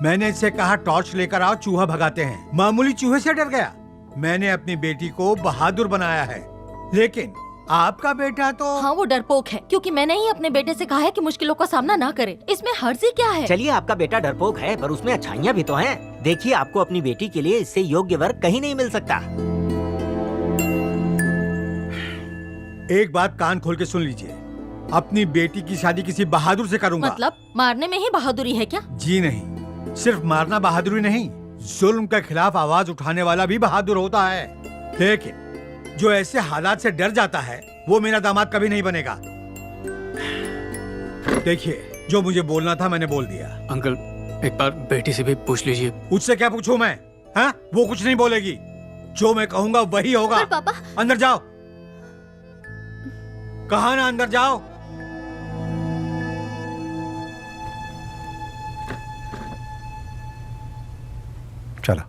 मैंने इससे कहा टॉर्च लेकर आओ, चूहा भगाते हैं। मामूली चूहे से डर गया। मैंने अपनी बेटी को बहादुर बनाया है, लेकिन आपका बेटा तो। हाँ, वो डरपोक है, क्योंकि मैंने ही अपने बेटे से कहा है कि मुश्किलों का सामना ना करे। इसमें हर्जी क्या है? चलिए, आपका बेटा डरपोक है पर उसमें अच्छाइयाँ भी तो हैं। देखिए, आपको अपनी बेटी के लिए इससे योग्य वर्ग कहीं नहीं मिल सकता। एक बात कान खोल के सुन लीजिए, अपनी बेटी की शादी किसी बहादुर से करूंगा। मतलब मारने में ही बहादुरी है क्या? जी नहीं, सिर्फ मारना बहादुरी नहीं, जुल्म के खिलाफ आवाज उठाने वाला भी बहादुर होता है। लेकिन जो ऐसे हालात से डर जाता है वो मेरा दामाद कभी नहीं बनेगा। देखिए, जो मुझे बोलना था मैंने बोल दिया। अंकल, एक बार बेटी से भी पूछ लीजिए। उससे क्या पूछूं मैं? हाँ, वो कुछ नहीं बोलेगी। जो मैं कहूंगा वही होगा। पापा, अंदर जाओ। कहा ना अंदर जाओ। चलो।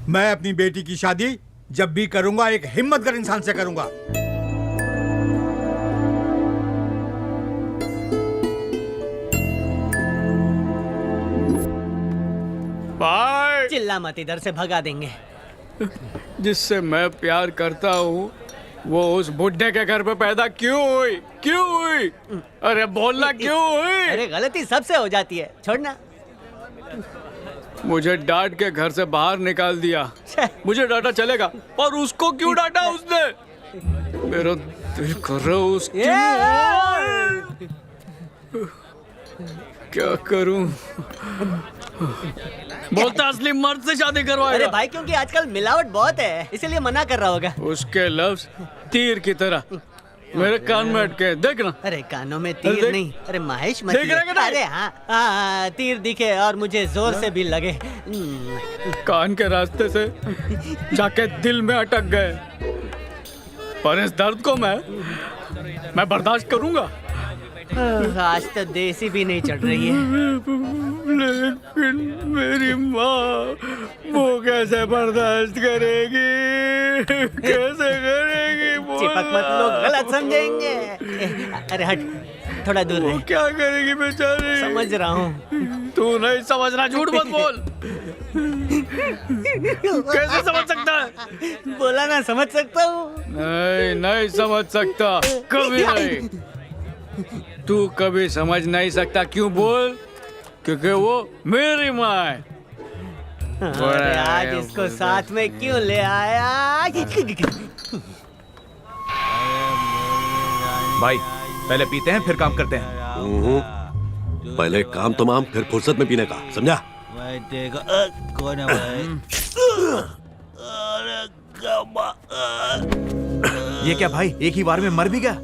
मैं अपनी बेटी की शादी जब भी करूंगा एक हिम्मतगर इंसान से करूंगा। भाई चिल्ला मत, इधर से भगा देंगे। जिससे मैं प्यार करता हूँ वो उस बुढ़े के घर पे पैदा क्यों हुई? क्यों हुई? अरे बोलना क्यों हुई? अरे गलती सबसे हो जाती है, छोड़ना। मुझे डांट के घर से बाहर निकाल दिया। मुझे डांटा चलेगा, और उसको क्यों डांटा उसने? मेरा दिल कर रहा है उसकी। क्या करूं? बोलता असली मर्द से शादी करवाएगा। अरे भाई, क्योंकि आजकल मिलावट बहुत है, इसीलिए मना कर रहा होगा। उसके लफ्ज तीर की तरह मेरे कान में अटके, देखना। अरे कानों में तीर नहीं, अरे महेश मत। देख रहे हैं? अरे हाँ, तीर दिखे और मुझे जोर से भी लगे। कान के रास्ते से जाके दिल में अटक गए, पर इस दर्द को मैं बर्दाश्त करूंगा। आज तो देसी भी नहीं चढ़ रही है। लेकिन मेरी माँ वो कैसे बर्दाश्त करेगी? कैसे करेगी? चिपक मत, लोग गलत समझेंगे। अरे हट, थोड़ा दूर रह। क्या करेगी बेचारी? समझ रहा हूँ। तू नहीं समझ रहा, झूठ मत बोल। कैसे समझ सकता है? बोला ना, समझ सकता हूँ। नहीं समझ सकता, कभी नहीं। तू कभी समझ नहीं सकता, क्यों बोल? क्योंकि वो मेरी माँ है। अरे आज इसको साथ में क्यों ले आया? भाई पहले पीते हैं फिर काम करते हैं। पहले काम तमाम फिर फुर्सत में पीने का, समझा? कौन है भाई? ये क्या भाई, एक ही बार में मर भी गया?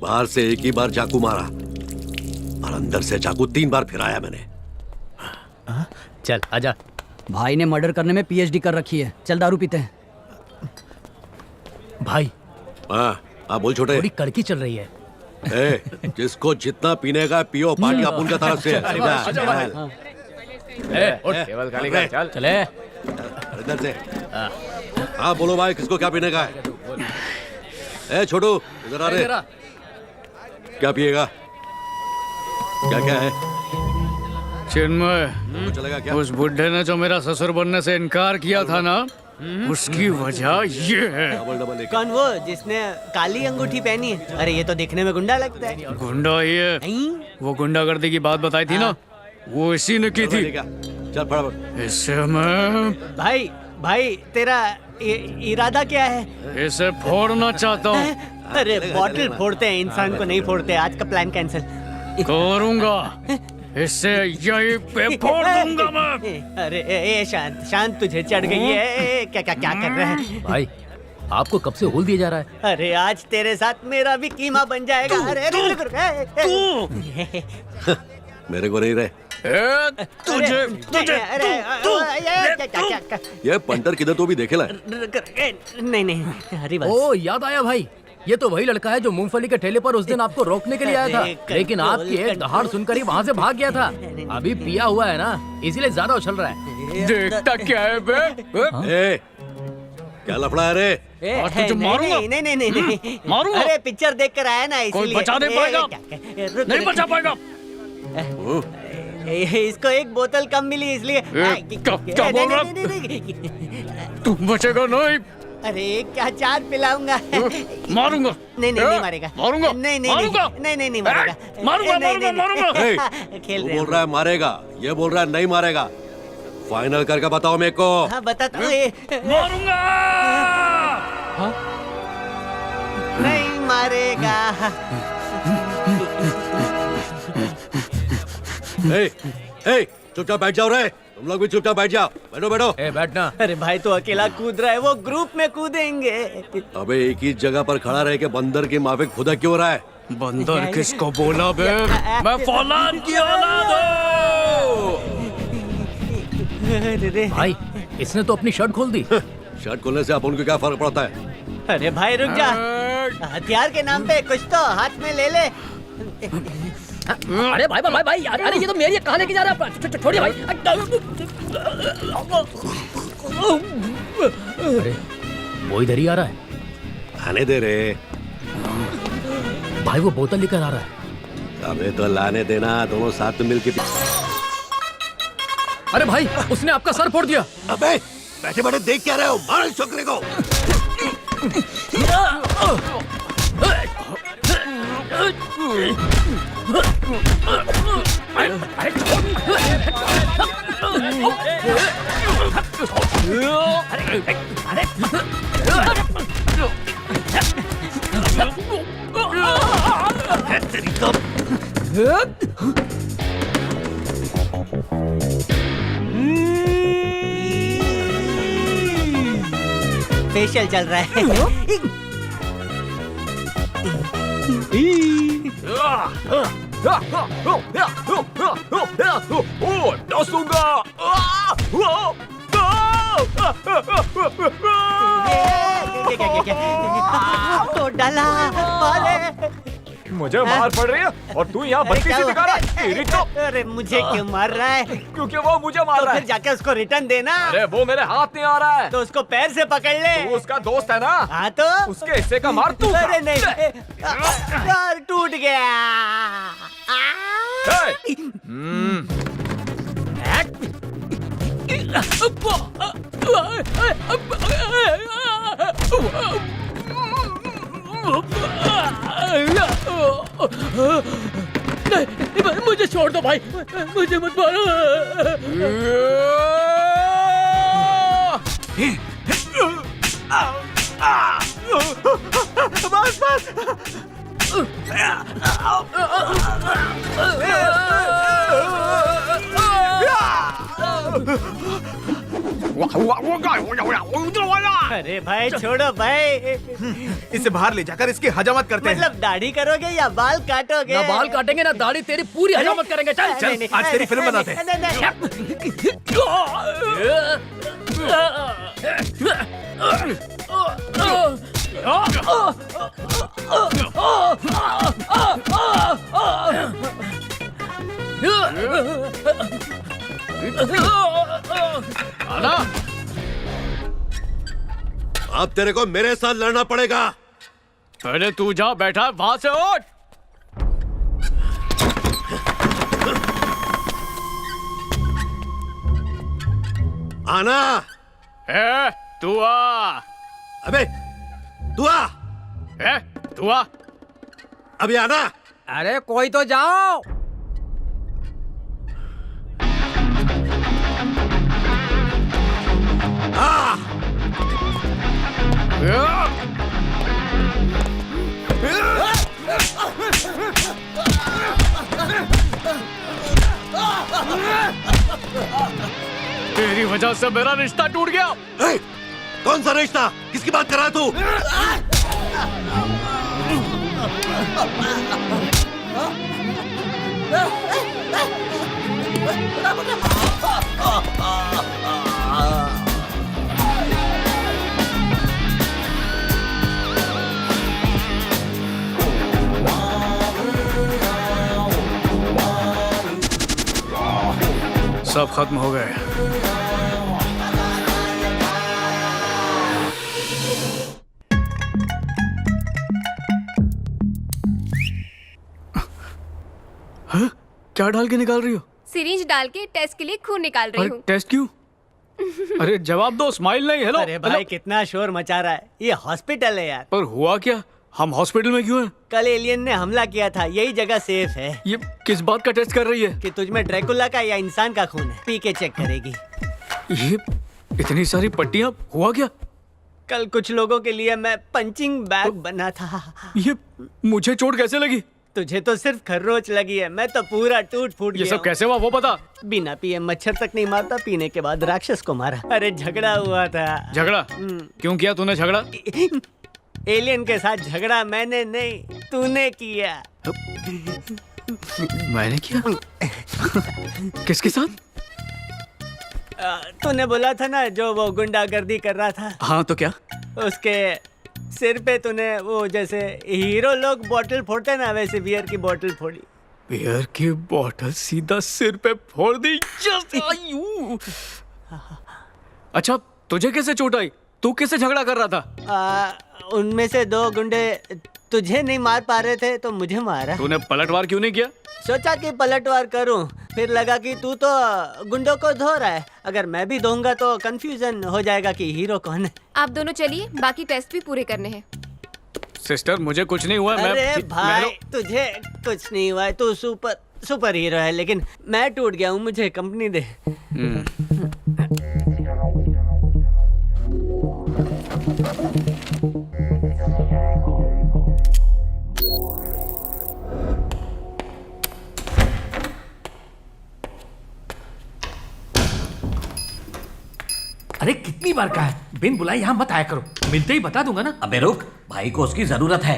बाहर से एक ही बार चाकू मारा और अंदर से चाकू 3 बार फिराया मैंने। चल आजा। भाई ने मर्डर करने में पीएचडी कर रखी है, चल दारू पीते हैं। भाई हाँ बोल छोटे। थोड़ी कड़की चल रही है। जिसको जितना पीने का पियो, पार्टी अपन का तरफ से। केवल खाली कर, चल चले इधर से। हाँ बोलो भाई, किसको क्या पीने का है? छोटू इधर आ रहे। क्या पिएगा? क्या क्या है? चिन्मय, चलेगा क्या? उस बुढ़े ने जो मेरा ससुर बनने से इनकार किया था ना, उसकी वजह ये है। कौन वो जिसने काली अंगूठी पहनी है? अरे ये तो दिखने में गुंडा लगता है। गुंडा ही है। वो गुंडागर्दी की बात बताई थी ना, वो इसी ने की थी। चल फटाफट। इससे मैं भाई तेरा इरादा क्या है? इसे फोड़ना चाहता हूँ। अरे बॉटल फोड़ते हैं, इंसान को नहीं फोड़ते। आज का प्लान कैंसिल करूंगा। इससे यही पे फोड़ दूंगा मैं। अरे शांत तुझे चढ़ गई है। क्या कर रहा है भाई? आपको कब से होल दिया जा रहा है? अरे आज तेरे साथ मेरा भी कीमा बन जाएगा। अरे मेरे को नहीं रहे। तुझे ये पंटर किधर तो भी देखेला? नहीं हरी बात। ओ याद आया भाई, ये तो वही लड़का है जो मूंगफली के ठेले पर उस दिन आपको रोकने के लिए आया था, लेकिन आपकी एक दहाड़ सुनकर ही वहाँ से भाग गया था। अभी पिया हुआ है ना, इसीलिए ज्यादा उछल रहा है। देखता क्या है बे? क्या लफड़ा है रे? तुझे मारूंगा। नहीं मारूंगा। अरे पिक्चर देख कर आया ना, कोई इसलिए। बचा नहीं पाएगा। नहीं बचा पाएगा। इसको एक बोतल कम मिली इसलिए। क्या बोल रहा? तू बचेगा नहीं। अरे क्या चार पिलाऊंगा। मारूंगा। नहीं मारेगा। मारूंगा। नहीं मारूंगा। नहीं मारेगा। मारूंगा। खेल रहे बोल रहा है मारेगा, ये बोल रहा है नहीं मारेगा। फाइनल करके बताओ मेरे को। हाँ बताता हूँ। मारूंगा। नहीं मारेगा। चुपचाप बैठ जाओ रे, तुम लोग भी चुपचाप बैठ जाओ। बैठो। बैठना। अरे भाई तो अकेला कूद रहा है, वो ग्रुप में कूदेंगे। अबे एक ही जगह पर खड़ा रह के बंदर की माफिक खुदा क्यों रहा है? बंदर किसको बोला बे? मैं फौलाद की औलाद हूँ। भाई इसने तो अपनी शर्ट खोल दी। शर्ट खोलने से अपन को क्या फर्क पड़ता है? अरे भाई रुक जा, हथियार के नाम पे कुछ तो हाथ में ले ले। अरे भाई अरे ये तो मेरी कहाँ लेके जा रहा है? छोड़िए भाई। अरे वो इधर ही आ रहा है। आने दे रे। भाई वो बोतल लेकर आ रहा है। अबे तो लाने देना, दोनों साथ में मिलके। अरे भाई उसने आपका सर फोड़ दिया। अबे बैठे बैठे देख क्या रहे हो, मारो इस छोकरे को। फेशियल चल रहा है। तो डाला अरे मुझे मार पड़ रही है और तू यहाँ बत्तीसी दिखा रहा है। तेरी तो। अरे मुझे क्यों मार रहा है? क्योंकि वो मुझे मार तो रहा फिर है। जाके उसको रिटर्न देना। अरे वो मेरे हाथ नहीं आ रहा है। तो उसको पैर से पकड़ ले। तू उसका दोस्त है ना? हाँ तो उसके हिस्से का मार तू। अरे नहीं, यार टूट गया। नहीं, मुझे छोड़ दो भाई, मुझे मत मारो। बस बस। अरे भाई छोड़ो भाई। इसे बाहर ले जाकर इसकी हजामत करते हैं। मतलब दाढ़ी करोगे या बाल काटोगे? ना बाल काटेंगे ना दाढ़ी, तेरी पूरी हजामत करेंगे। चल चल आज तेरी फिल्म बनाते हैं। आना, अब तेरे को मेरे साथ लड़ना पड़ेगा। पहले तू जा बैठा, वहां से उठ। आना। ए, तू आ। अबे तू आ। ए, तू आ। अभी आना। अरे कोई तो जाओ। तेरी वजह से मेरा रिश्ता टूट गया। कौन सा रिश्ता? किसकी बात कर रहा है तू? सब खत्म हो गए। हाँ? क्या डाल के निकाल रही हो? सिरिंज डाल के टेस्ट के लिए खून निकाल रही हूँ। टेस्ट क्यों? अरे जवाब दो, स्माइल नहीं। हेलो। अरे भाई कितना शोर मचा रहा है, ये हॉस्पिटल है यार। पर हुआ क्या? हम हॉस्पिटल में क्यों हैं? कल एलियन ने हमला किया था, यही जगह सेफ है। ये किस बात का टेस्ट कर रही है? कि तुझ में ड्रैकुला का या इंसान का खून है, पी के चेक करेगी। ये इतनी सारी पट्टियां, हुआ क्या? कल कुछ लोगों के लिए मैं पंचिंग बैग बना था। ये मुझे चोट कैसे लगी? तुझे तो सिर्फ खर्रोच लगी है, मैं तो पूरा टूट फूट ये सब कैसे हुआ वो बता। बिना पिए मच्छर तक नहीं मारता, पीने के बाद राक्षस को मारा। अरे झगड़ा हुआ था। झगड़ा? क्यों किया तूने झगड़ा? एलियन के साथ झगड़ा मैंने नहीं, तूने किया। मैंने किया? किसके साथ? तूने बोला था ना जो वो गुंडागर्दी कर रहा था। हाँ तो क्या? उसके सिर पे तूने वो जैसे हीरो लोग बोतल फोड़ते ना, वैसे बियर की बोतल फोड़ी। बियर की बोतल सीधा सिर पे फोड़ दी। अच्छा तुझे कैसे चोट आई? तू किससे झगड़ा कर रहा था? उनमें से 2 गुंडे तुझे नहीं मार पा रहे थे तो मुझे मारा। तूने पलटवार क्यों नहीं किया? सोचा कि पलटवार करूं, फिर लगा कि तू तो गुंडों को धो रहा है, अगर मैं भी धोऊंगा तो कंफ्यूजन हो जाएगा कि हीरो कौन है। आप दोनों चलिए, बाकी टेस्ट भी पूरे करने हैं। सिस्टर मुझे कुछ नहीं हुआ। अरे भाई तुझे कुछ नहीं हुआ है, तू सुपर हीरो है, लेकिन मैं टूट गया हूँ, मुझे कंपनी दे। अरे कितनी बार कहा है, बिन बुलाए यहाँ मत आया करो, मिलते ही बता दूंगा ना। अबे रुक, भाई को उसकी जरूरत है।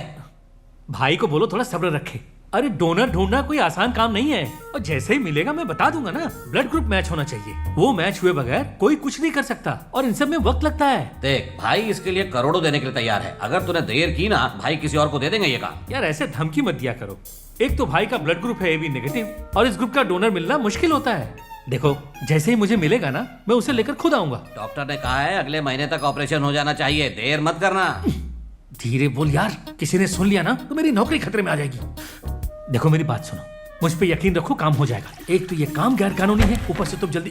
भाई को बोलो थोड़ा सब्र रखे। अरे डोनर ढूंढना कोई आसान काम नहीं है, और जैसे ही मिलेगा मैं बता दूंगा ना। ब्लड ग्रुप मैच होना चाहिए, वो मैच हुए बगैर कोई कुछ नहीं कर सकता, और इन सब में वक्त लगता है। देख भाई इसके लिए करोड़ों देने के लिए तैयार है, अगर तूने देर की ना भाई किसी और को दे देंगे ये काम। यार ऐसे धमकी मत दिया करो, एक तो भाई का ब्लड ग्रुप है AB नेगेटिव, और इस ग्रुप का डोनर मिलना मुश्किल होता है। देखो जैसे ही मुझे मिलेगा ना मैं उसे लेकर खुद आऊंगा। डॉक्टर ने कहा है अगले महीने तक ऑपरेशन हो जाना चाहिए, देर मत करना। धीरे बोल यार, किसी ने सुन लिया ना तो मेरी नौकरी खतरे में आ जाएगी। देखो मेरी बात सुनो, मुझ पे यकीन रखो, काम हो जाएगा। एक तो ये काम गैर कानूनी है, ऊपर से तुम जल्दी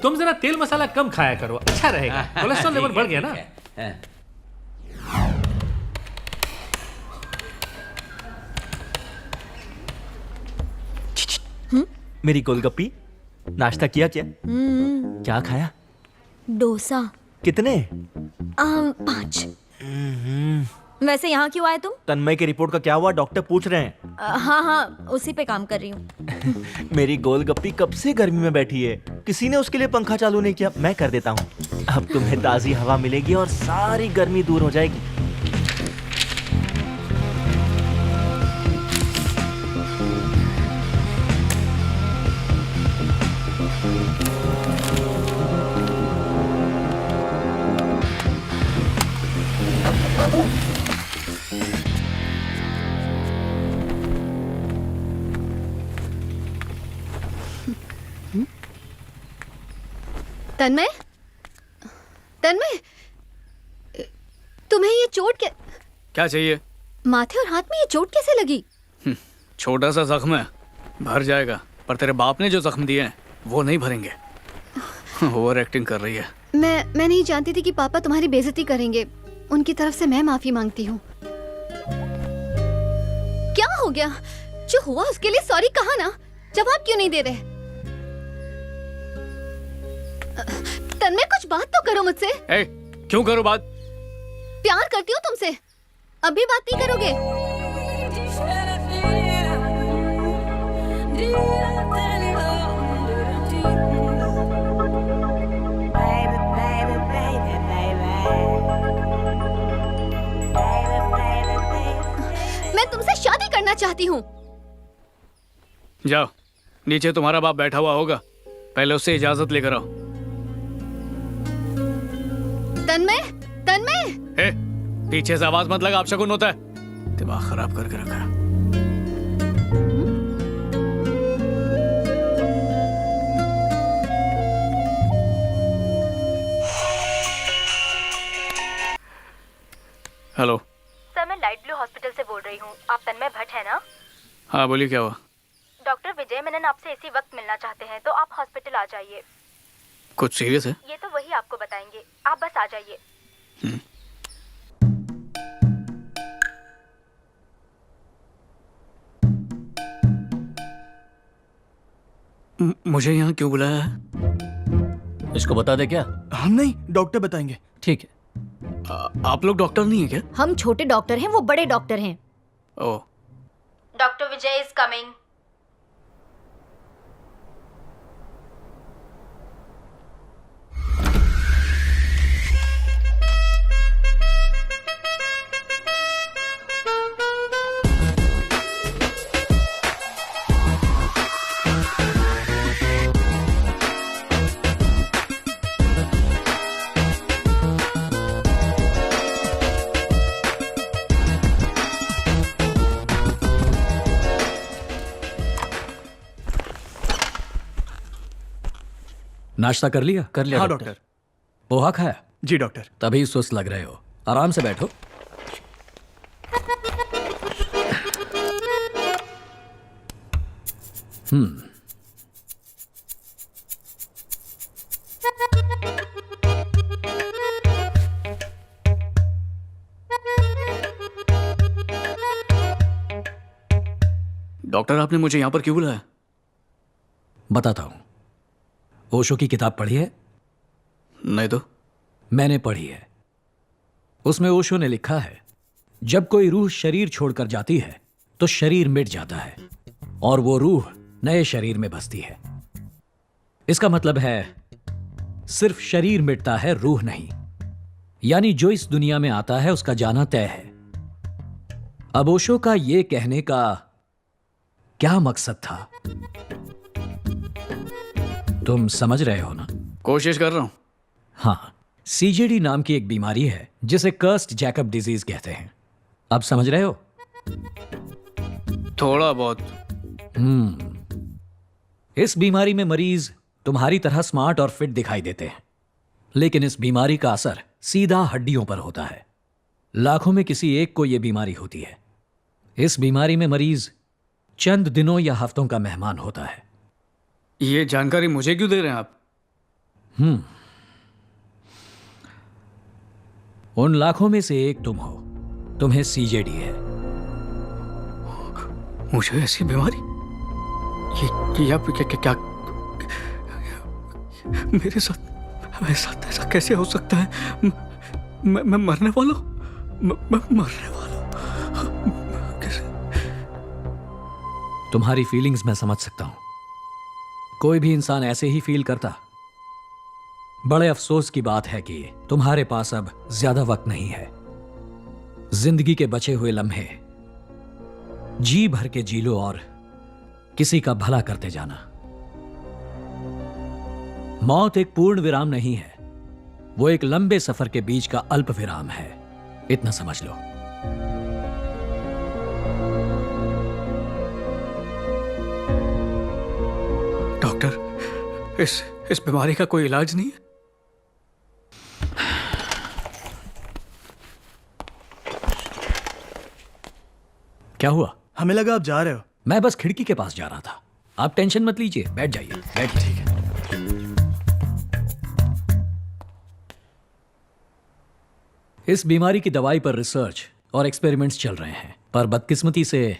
तुम जरा तेल मसाला कम खाया करो, अच्छा रहेगा। कोलेस्ट्रॉल लेवल बढ़ गया ना। मेरी गोलगप्पी, नाश्ता किया क्या? क्या खाया? डोसा। कितने? 5। वैसे यहाँ क्यों आए तुम? तन्मय की रिपोर्ट का क्या हुआ? डॉक्टर पूछ रहे हैं। हाँ उसी पे काम कर रही हूँ। मेरी गोलगप्पी कब से गर्मी में बैठी है, किसी ने उसके लिए पंखा चालू नहीं किया। मैं कर देता हूँ, अब तुम्हें ताजी हवा मिलेगी और सारी गर्मी दूर हो जाएगी। तन्मय, तन्मय, तुम्हें ये चोट क्या चाहिए? माथे और हाथ में ये चोट कैसे लगी? छोटा सा जख्म है, भर जाएगा, पर तेरे बाप ने जो जख्म दिए हैं वो नहीं भरेंगे। ओवर एक्टिंग कर रही है। मैं नहीं जानती थी कि पापा तुम्हारी बेइज्जती करेंगे, उनकी तरफ से मैं माफी मांगती हूँ। क्या हो गया? जो हुआ उसके लिए सॉरी कहा ना, जवाब क्यों नहीं दे रहे? तन्मय कुछ बात तो करो मुझसे। क्यों करो बात? प्यार करती हूँ तुमसे, अभी बात नहीं करोगे? मैं तुमसे शादी करना चाहती हूँ। जाओ, नीचे तुम्हारा बाप बैठा हुआ होगा, पहले उससे इजाजत लेकर आओ। तन्मय, तन्मय! पीछे से आवाज मत लगा, अपशकुन होता है। दिमाग खराब करके रखा है। हेलो सर, मैं लाइट ब्लू हॉस्पिटल से बोल रही हूँ। आप तन्मय भट्ट है ना? हाँ बोलिए, क्या हुआ? डॉक्टर विजय मेनन आपसे इसी वक्त मिलना चाहते हैं, तो आप हॉस्पिटल आ जाइए। कुछ सीरियस है? ये तो वही आपको बताएंगे, आप बस आ जाइए। मुझे यहाँ क्यों बुलाया है? इसको बता दे क्या? हम नहीं, डॉक्टर बताएंगे। ठीक है। आप लोग डॉक्टर नहीं है क्या? हम छोटे डॉक्टर हैं, वो बड़े डॉक्टर हैं। Oh. Doctor Vijay is coming. नाश्ता कर लिया? कर लिया हाँ डॉक्टर। डॉक्टर। पोहा खाया? जी डॉक्टर। तभी सुस्त लग रहे हो। आराम से बैठो। डॉक्टर, आपने मुझे यहां पर क्यों बुलाया? बताता हूं। ओशो की किताब पढ़ी है? नहीं तो। मैंने पढ़ी है। उसमें ओशो ने लिखा है, जब कोई रूह शरीर छोड़कर जाती है तो शरीर मिट जाता है और वो रूह नए शरीर में बसती है। इसका मतलब है सिर्फ शरीर मिटता है, रूह नहीं। यानी जो इस दुनिया में आता है उसका जाना तय है। अब ओशो का ये कहने का क्या मकसद था, तुम समझ रहे हो ना? कोशिश कर रहा हूं। हाँ, सीजेडी नाम की एक बीमारी है जिसे कर्स्ड जैकब डिजीज कहते हैं। अब समझ रहे हो? थोड़ा बहुत। इस बीमारी में मरीज तुम्हारी तरह स्मार्ट और फिट दिखाई देते हैं, लेकिन इस बीमारी का असर सीधा हड्डियों पर होता है। लाखों में किसी एक को यह बीमारी होती है। इस बीमारी में मरीज चंद दिनों या हफ्तों का मेहमान होता है। ये जानकारी मुझे क्यों दे रहे हैं आप? उन लाखों में से एक तुम हो। तुम्हें सीजेडी है। मुझे ऐसी बीमारी? ये आप क्या मेरे साथ ऐसा कैसे हो सकता है? मैं मरने वाला हूं। मैं मरने वाला हूं। कैसे? तुम्हारी फीलिंग्स मैं समझ सकता हूं। कोई भी इंसान ऐसे ही फील करता। बड़े अफसोस की बात है कि तुम्हारे पास अब ज्यादा वक्त नहीं है। जिंदगी के बचे हुए लम्हे जी भर के जी लो और किसी का भला करते जाना। मौत एक पूर्ण विराम नहीं है, वो एक लंबे सफर के बीच का अल्प विराम है। इतना समझ लो। डॉक्टर, इस बीमारी का कोई इलाज नहीं है? क्या हुआ? हमें लगा आप जा रहे हो। मैं बस खिड़की के पास जा रहा था। आप टेंशन मत लीजिए, बैठ जाइए। बैठिए। ठीक है। इस बीमारी की दवाई पर रिसर्च और एक्सपेरिमेंट्स चल रहे हैं, पर बदकिस्मती से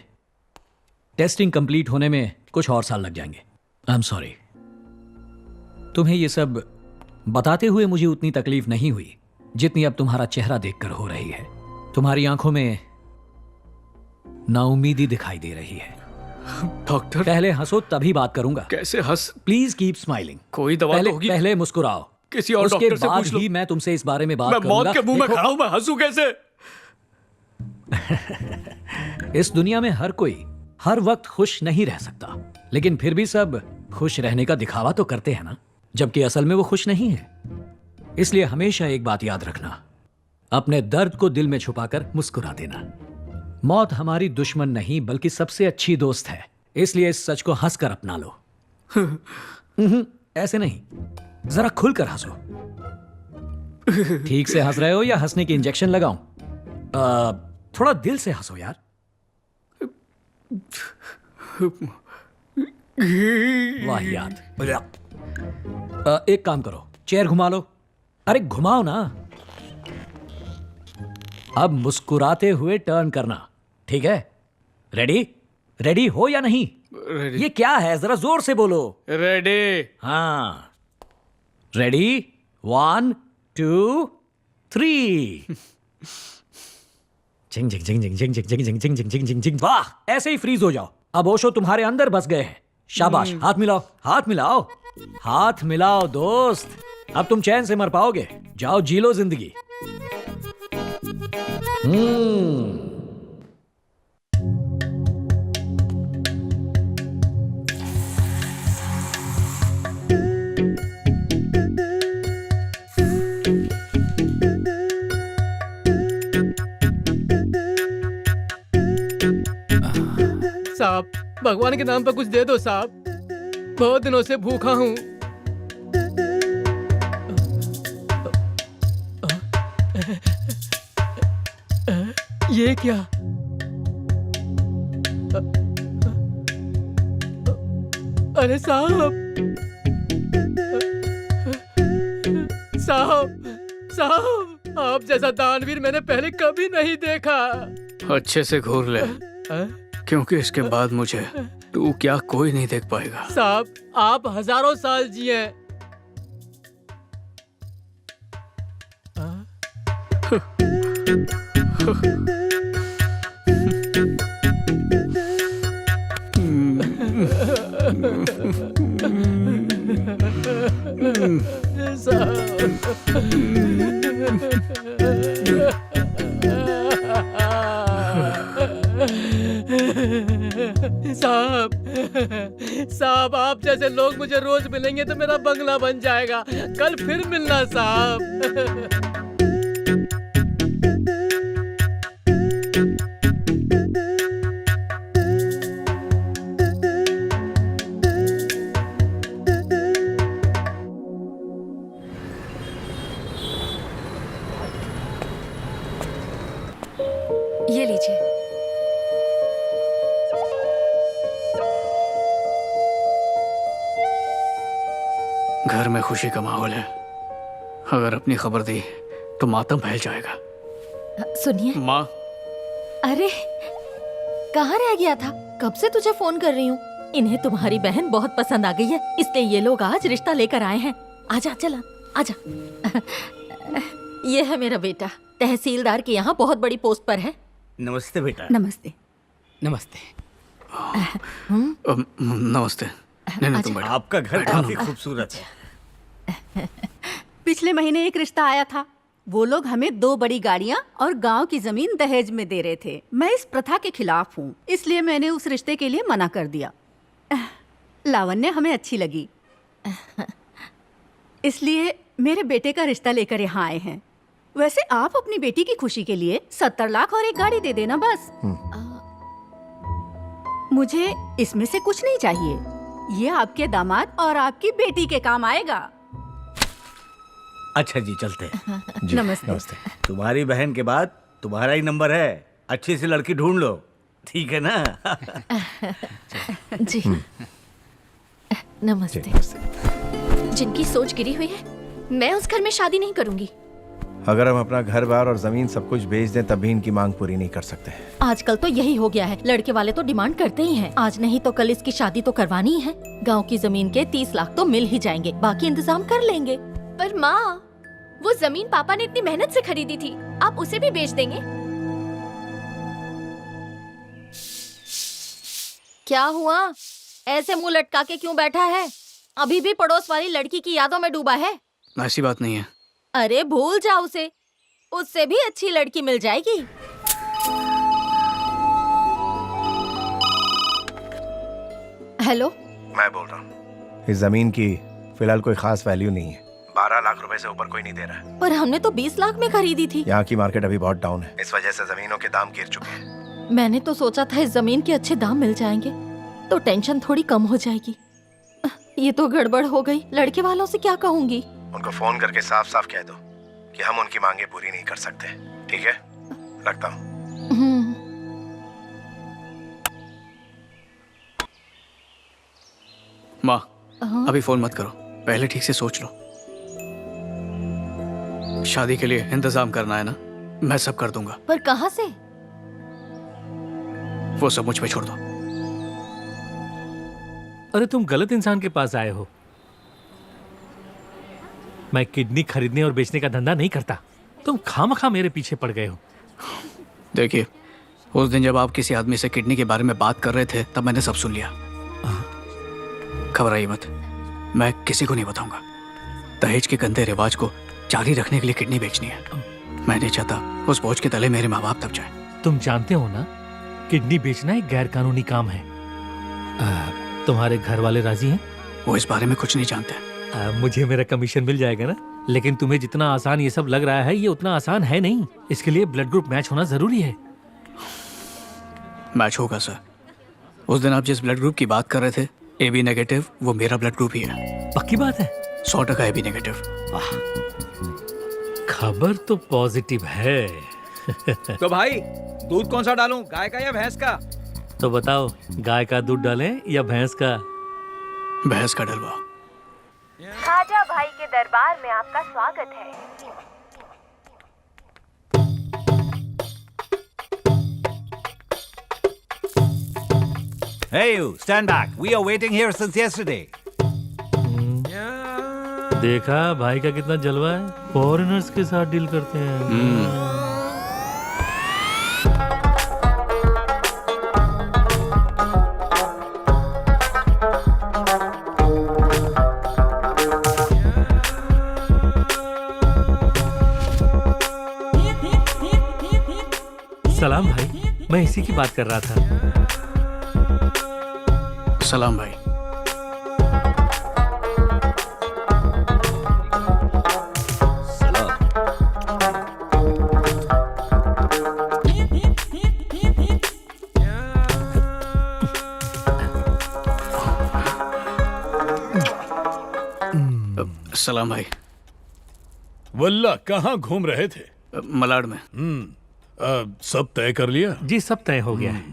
टेस्टिंग कंप्लीट होने में कुछ और साल लग जाएंगे। I am sorry. तुम्हें यह सब बताते हुए मुझे उतनी तकलीफ नहीं हुई जितनी अब तुम्हारा चेहरा देखकर हो रही है। तुम्हारी आंखों में नाउमीदी दिखाई दे रही है। डॉक्टर, पहले हंसो तभी बात करूंगा। कैसे हंस? Please keep smiling. कोई दवा तो होगी। पहले मुस्कुराओ। किसी और डॉक्टर से पूछ लो। मैं तुमसे इस बारे में बात करूंगा। मैं मौत के मुंह में खड़ा हूं, मैं हंसूं कैसे? इस दुनिया में हर कोई हर वक्त खुश नहीं रह सकता, लेकिन फिर भी सब खुश रहने का दिखावा तो करते हैं ना, जबकि असल में वो खुश नहीं है। इसलिए हमेशा एक बात याद रखना, अपने दर्द को दिल में छुपाकर मुस्कुरा देना। मौत हमारी दुश्मन नहीं बल्कि सबसे अच्छी दोस्त है, इसलिए इस सच को हंसकर अपना लो। ऐसे नहीं, जरा खुलकर हंसो। ठीक से हंस रहे हो या हंसने की इंजेक्शन लगाऊं? थोड़ा दिल से हंसो यार। वाहियात। एक काम करो, चेयर घुमा लो। अरे घुमाओ ना। अब मुस्कुराते हुए टर्न करना, ठीक है? रेडी? रेडी हो या नहीं? रेडी। ये क्या है, जरा जोर से बोलो। रेडी। हाँ, रेडी? 1 2 3। जिंग जिंग जिंग जिंग जिंग जिंग जिंग जिंग जिंग जिंग जिंग जिंग जिंग। वाह, ऐसे ही फ्रीज हो जाओ। अब ओशो तुम्हारे अंदर बस गए हैं। शाबाश, हाथ मिलाओ, हाथ मिलाओ, हाथ मिलाओ दोस्त। अब तुम चैन से मर पाओगे। जाओ जी लो जिंदगी। साहब, भगवान के नाम पर कुछ दे दो साहब, बहुत दिनों से भूखा हूँ। ये क्या? अरे साहब, साहब, आप जैसा दानवीर मैंने पहले कभी नहीं देखा। अच्छे से घूर ले, क्योंकि इसके बाद मुझे तू क्या कोई नहीं देख पाएगा। साहब, आप हजारों साल जिए। साहब, साहब, आप जैसे लोग मुझे रोज मिलेंगे तो मेरा बंगला बन जाएगा। कल फिर मिलना साहब। ये लीजिए। घर में खुशी का माहौल है। अगर अपनी खबर दी तो मातम फैल जाएगा। सुनिए माँ। अरे कहाँ रह गया था? कब से तुझे फोन कर रही हूँ। इन्हें तुम्हारी बहन बहुत पसंद आ गई है, इसलिए ये लोग आज रिश्ता लेकर आए हैं। आजा, चला आजा। ये है मेरा बेटा, तहसीलदार के यहाँ बहुत बड़ी पोस्ट पर है। नमस्ते बेटा। नमस्ते। नमस्ते। नमस्ते। नहीं, तुम बैठो। आपका घर काफी खूबसूरत है। पिछले महीने एक रिश्ता आया था। वो लोग हमें 2 बड़ी गाड़ियाँ और गांव की जमीन दहेज में दे रहे थे। मैं इस प्रथा के खिलाफ हूँ, इसलिए मैंने उस रिश्ते के लिए मना कर दिया। लावण्य हमें अच्छी लगी, इसलिए मेरे बेटे का रिश्ता लेकर यहाँ आए हैं। वैसे आप अपनी बेटी की खुशी के लिए 70 लाख और एक गाड़ी दे देना बस। मुझे इसमें से कुछ नहीं चाहिए। ये आपके दामाद और आपकी बेटी के काम आएगा। अच्छा जी, चलते हैं। नमस्ते। नमस्ते। तुम्हारी बहन के बाद तुम्हारा ही नंबर है। अच्छी सी लड़की ढूंढ लो, ठीक है ना? जी नमस्ते। जिनकी सोच गिरी हुई है, मैं उस घर में शादी नहीं करूंगी। अगर हम अपना घर बार और जमीन सब कुछ बेच दें तब भी इनकी मांग पूरी नहीं कर सकते। आजकल तो यही हो गया है, लड़के वाले तो डिमांड करते ही हैं। आज नहीं तो कल इसकी शादी तो करवानी ही है। गांव की जमीन के 30 लाख तो मिल ही जाएंगे, बाकी इंतजाम कर लेंगे। पर माँ, वो जमीन पापा ने इतनी मेहनत से खरीदी थी, आप उसे भी बेच देंगे? क्या हुआ? ऐसे मुंह लटका के क्यों बैठा है? अभी भी पड़ोस वाली लड़की की यादों में डूबा है? ऐसी बात नहीं है। अरे भूल जाओ उसे, उससे भी अच्छी लड़की मिल जाएगी। हेलो, मैं बोल रहा हूँ। इस जमीन की फिलहाल कोई खास वैल्यू नहीं है। 12 लाख रुपए से ऊपर कोई नहीं दे रहा है। पर हमने तो 20 लाख में खरीदी थी। यहाँ की मार्केट अभी बहुत डाउन है, इस वजह से जमीनों के दाम गिर चुके हैं। मैंने तो सोचा था इस जमीन के अच्छे दाम मिल जाएंगे तो टेंशन थोड़ी कम हो जाएगी। ये तो गड़बड़ हो गई। लड़के वालों से क्या कहूँगी? उनको फोन करके साफ साफ कह दो कि हम उनकी मांगे पूरी नहीं कर सकते। ठीक है, रखता हूँ। माँ, अभी फोन मत करो, पहले ठीक से सोच लो। शादी के लिए इंतजाम करना है ना, मैं सब कर दूंगा। पर कहाँ से? वो सब मुझ पे छोड़ दो। अरे तुम गलत इंसान के पास आए हो। मैं किडनी खरीदने और बेचने का धंधा नहीं करता। तुम खामखा मेरे पीछे पड़ गए हो। देखिए, उस दिन जब आप किसी आदमी से किडनी के बारे में बात कर रहे थे तब मैंने सब सुन लिया। घबराइए मत, मैं किसी को नहीं बताऊंगा। दहेज के गंदे रिवाज को जारी रखने के लिए किडनी बेचनी है। मैं नहीं चाहता उस बोझ के तले मेरे माँ बाप दब जाए। तुम जानते हो ना, किडनी बेचना एक गैर कानूनी काम है। तुम्हारे घर वाले राजी हैं? वो इस बारे में कुछ नहीं जानते। मुझे मेरा कमीशन मिल जाएगा ना। लेकिन तुम्हें जितना आसान ये सब लग रहा है, ये उतना आसान है नहीं। इसके लिए ब्लड ग्रुप मैच होना जरूरी है। मैच होगा सर। उस दिन आप जिस ब्लड ग्रुप की बात कर रहे थे, AB नेगेटिव, वो मेरा ब्लड ग्रुप ही है। पक्की बात है? 100% AB नेगेटिव। खबर तो पॉजिटिव है। तो भाई दूध कौन सा डालूं, गाय का या भैंस का? तो बताओ, गाय का दूध डालें या भैंस का? भैंस का डलवाओ। खाजा भाई के दरबार में आपका स्वागत है। Hey you, stand back. We are waiting here since yesterday. देखा भाई का कितना जलवा है, फॉरेनर्स के साथ डील करते हैं। सलाम भाई, मैं इसी की बात कर रहा था। सलाम भाई। सलाम भाई। वल्ला कहाँ घूम रहे थे? मलाड में। सब तय कर लिया? जी सब तय हो गया है।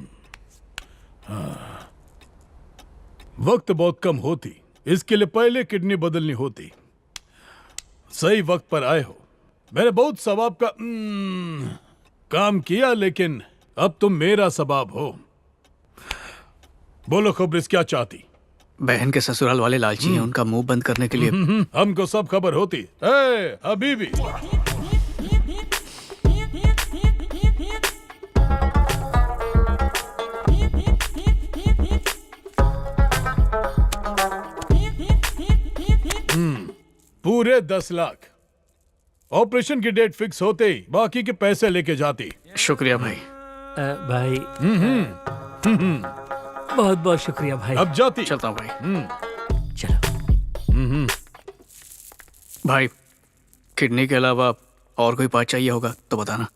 वक्त बहुत कम होती, इसके लिए पहले किडनी बदलनी होती। सही वक्त पर आए हो। मैंने बहुत सवाब का काम किया, लेकिन अब तुम मेरा सबाब हो। बोलो खबरिस, क्या चाहती? बहन के ससुराल वाले लालची हैं, उनका मुंह बंद करने के लिए। हमको सब खबर होती। ए, हबीबी, पूरे 10 लाख। ऑपरेशन की डेट फिक्स होते ही बाकी के पैसे लेके जाती। शुक्रिया भाई। भाई बहुत बहुत शुक्रिया भाई। अब जाती। चलता हूँ भाई। चलो। भाई किडनी के अलावा और कोई पार्ट चाहिए होगा तो बताना।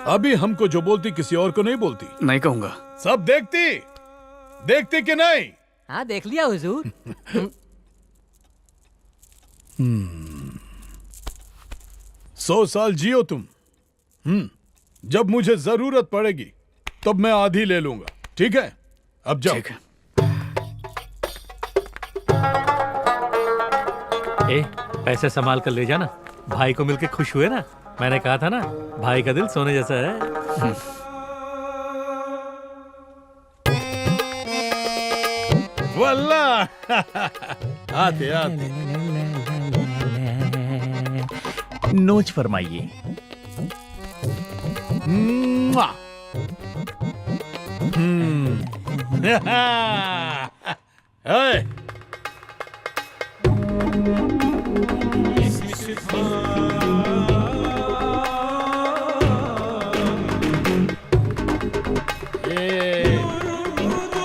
अभी हमको जो बोलती किसी और को नहीं बोलती। नहीं कहूंगा। सब देखती कि नहीं? हाँ देख लिया हुजूर। 100 साल जियो तुम। जब मुझे जरूरत पड़ेगी तब मैं आधी ले लूंगा, ठीक है? अब जाओ। ठीक है। पैसे संभाल कर ले जाना। भाई को मिलके खुश हुए ना? मैंने कहा था ना, भाई का दिल सोने जैसा है। वल्लाह आते आते। नोच फरमाइए।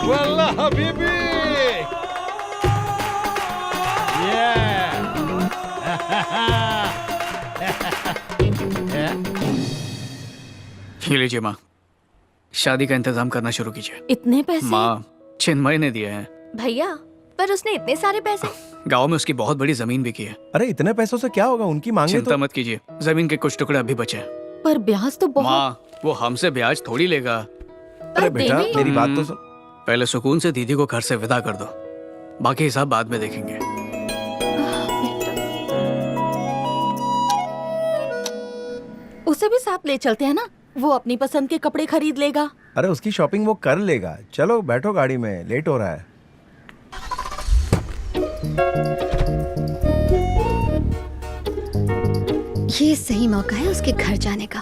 वल्लाह हबीबी। ये लीजिए माँ, शादी का इंतजाम करना शुरू कीजिए। इतने पैसे? माँ, चिन्मय ने दिए हैं। भैया पर उसने इतने सारे पैसे? गांव में उसकी बहुत बड़ी जमीन बिकी है। अरे इतने पैसों से क्या होगा, उनकी मांगे चिंता तो। मत कीजिए, जमीन के कुछ टुकड़े अभी बचे हैं। पर ब्याज तो बहुत। माँ, वो हमसे ब्याज थोड़ी लेगा। अरे बेटा मेरी बात तो सुन। पहले सुकून से दीदी को घर से विदा कर दो, बाकी हिसाब बाद में देखेंगे। उसे भी साथ ले चलते हैं ना, वो अपनी पसंद के कपड़े खरीद लेगा। अरे उसकी शॉपिंग वो कर लेगा। चलो बैठो गाड़ी में, लेट हो रहा है। ये सही मौका है उसके घर जाने का।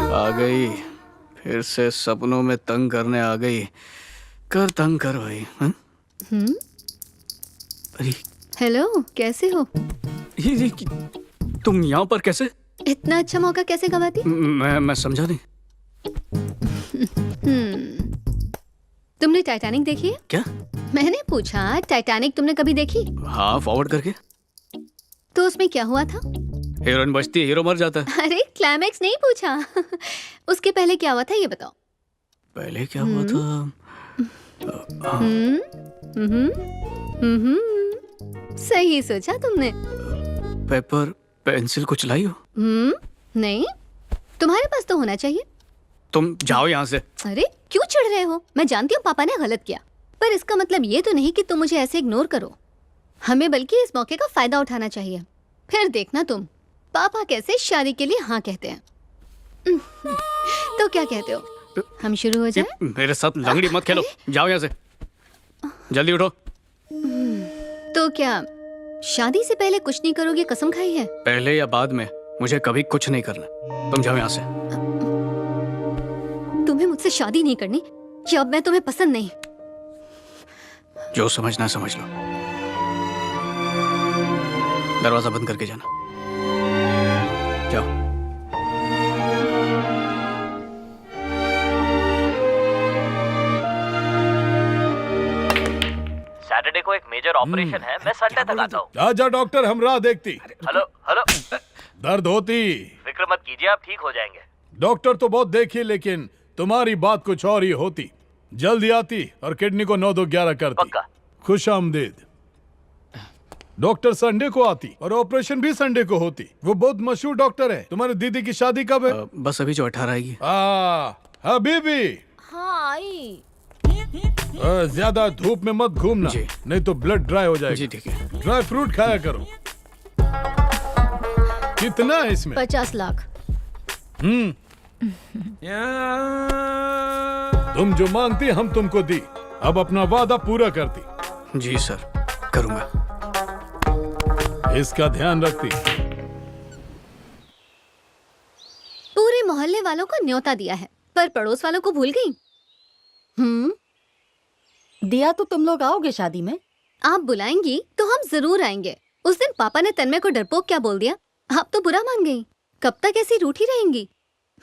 आ गई। फिर से सपनों में तंग करने आ गई। कर तंग कर भाई। हाँ? अरे हेलो, कैसे हो? ये तुम यहाँ पर कैसे? इतना अच्छा मौका कैसे गवाती? मैं समझा नहीं। तुमने टाइटैनिक देखी है? क्या? मैंने पूछा टाइटैनिक तुमने कभी देखी? हाँ, फॉरवर्ड करके। तो उसमें क्या हुआ था? हीरोइन बचती है, हीरो मर जाता है। अरे क्लाइमैक्स नहीं पूछा। उसके पहले क्या हुआ था ये बताओ। पहले क्या हुआ था? सही सोचा तुमने। पेपर पेंसिल कुछ लाई हो? नहीं, तुम्हारे पास तो होना चाहिए। तुम जाओ यहाँ से। अरे क्यों चिढ़ रहे हो? मैं जानती हूँ पापा ने गलत किया, पर इसका मतलब ये तो नहीं कि तुम मुझे ऐसे इग्नोर करो। हमें बल्कि इस मौके का फायदा उठाना चाहिए। फिर देखना तुम पापा कैसे शादी के लिए हाँ कहते हैं। तो क्या कहते हो, हम शुरू हो जाए? मेरे साथ लंगड़ी मत खेलो, जाओ यहाँ से, जल्दी उठो। तो क्या शादी से पहले कुछ नहीं करोगे, कसम खाई है? पहले या बाद में, मुझे कभी कुछ नहीं करना। तुम जाओ यहाँ से। तुम्हें मुझसे शादी नहीं करनी या अब मैं तुम्हें पसंद नहीं? जो समझना है समझ लो। दरवाजा बंद करके जाना। जाओ। सैटरडे को एक मेजर ऑपरेशन है, मैं संडे तक आता हूँ। आजा डॉक्टर, हम राह देखती। हेलो हेलो, दर्द होती? फिक्र मत कीजिए, आप ठीक हो जाएंगे। डॉक्टर तो बहुत देखी, लेकिन तुम्हारी बात कुछ और ही होती। जल्दी आती और किडनी को 9-2-11 करती। खुश आमदीद। डॉक्टर संडे को आती और ऑपरेशन भी संडे को होती। वो बहुत मशहूर डॉक्टर है। तुम्हारी दीदी की शादी कब है? बस अभी जो 18 आएगी। हबीबी। हाँ आई। ज्यादा धूप में मत घूमना, नहीं तो ब्लड ड्राई हो जाएगा। जी ठीक है। ड्राई फ्रूट खाया करो। कितना है इसमें? 50 लाख। तुम जो मांगती हम तुमको दी। अब अपना वादा पूरा करती। जी सर, करूंगा। इसका ध्यान रखती। पूरे मोहल्ले वालों को न्योता दिया है, पर पड़ोस वालों को भूल गई। दिया तो तुम लोग आओगे शादी में? आप बुलाएंगी तो हम जरूर आएंगे। उस दिन पापा ने तन्मय को डरपोक क्या बोल दिया, आप तो बुरा मान गई। कब तक ऐसी रूठी रहेंगी?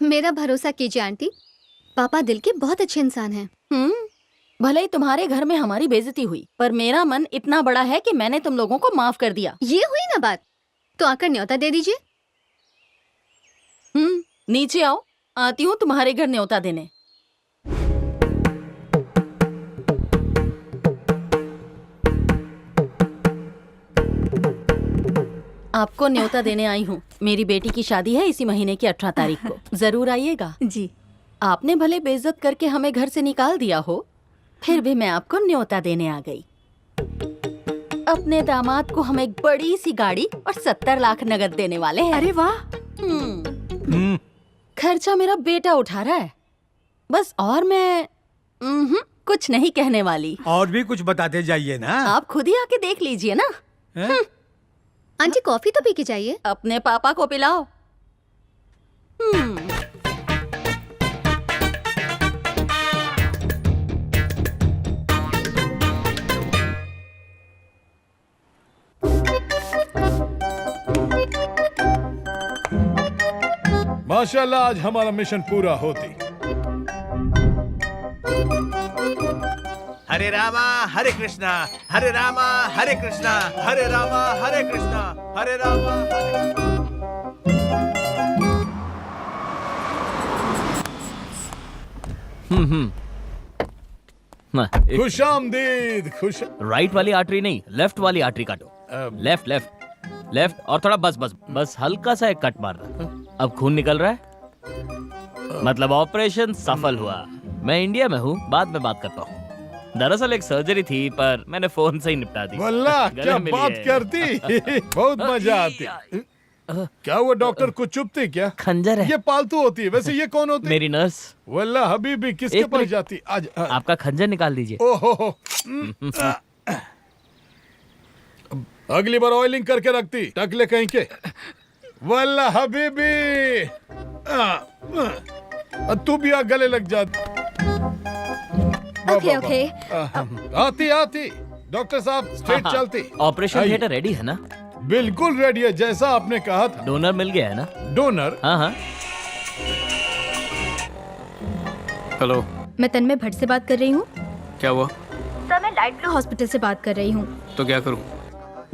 मेरा भरोसा कीजिए आंटी, पापा दिल के बहुत अच्छे इंसान हैं। भले ही तुम्हारे घर में हमारी बेइज्जती हुई, पर मेरा मन इतना बड़ा है कि मैंने तुम लोगों को माफ कर दिया। ये हुई ना बात, तो आकर न्योता दे दीजिए। नीचे आओ, आती हूँ तुम्हारे घर न्योता देने। आपको न्योता देने आई हूँ। मेरी बेटी की शादी है इसी महीने की 18 तारीख को, जरूर आइएगा। जी। आपने भले बेइज्जत करके हमें घर से निकाल दिया हो, फिर भी मैं आपको न्योता देने आ गई। अपने दामाद को हम एक बड़ी सी गाड़ी और 70 लाख नगद देने वाले हैं। अरे वाह। खर्चा मेरा बेटा उठा रहा है बस, और मैं कुछ नहीं कहने वाली। और भी कुछ बताते जाइए ना। आप खुद ही आके देख लीजिए ना। आंटी कॉफी तो पी के जाइए। अपने पापा को पिलाओ। माशाल्लाह, आज हमारा मिशन पूरा होती। हरे रामा हरे कृष्णा, हरे रामा हरे कृष्णा, हरे रामा हरे कृष्णा, हरे रामा खुश आमदीद। खुश। राइट वाली आर्टरी नहीं, लेफ्ट वाली आर्टरी काटो। लेफ्ट लेफ्ट लेफ्ट, और थोड़ा बस बस बस हल्का सा एक कट मारना। अब खून निकल रहा है, मतलब ऑपरेशन सफल हुआ। मैं इंडिया में हूँ, बाद में बात करता हूँ। दरअसल एक सर्जरी थी, पर मैंने फोन से ही निपटा दी। वल्लाह क्या बात करती। बहुत मजा आती। क्या वो डॉक्टर कुछ चुपती क्या? खंजर है। ये पालतू होती है। वैसे ये कौन होती है? मेरी नर्स। वल्लाह हबीबी, किसके पास जाती? आज आपका खंजर निकाल दीजिए। ओहो, अगली बार ऑयलिंग करके रखती, टकले कहीं के। वल्लाह हबीबी, तू भी आ गले लग जा। Okay okay. आती आती डॉक्टर साहब स्ट्रेट चलती। ऑपरेशन थिएटर रेडी है ना? बिल्कुल रेडी है, जैसा आपने कहा था। डोनर मिल गया है ना? डोनर? हाँ हाँ। हेलो, मैं तन्मय भट्ट से बात कर रही हूँ। क्या हुआ? सर, मैं लाइट ब्लू हॉस्पिटल से बात कर रही हूँ। तो क्या करूँ?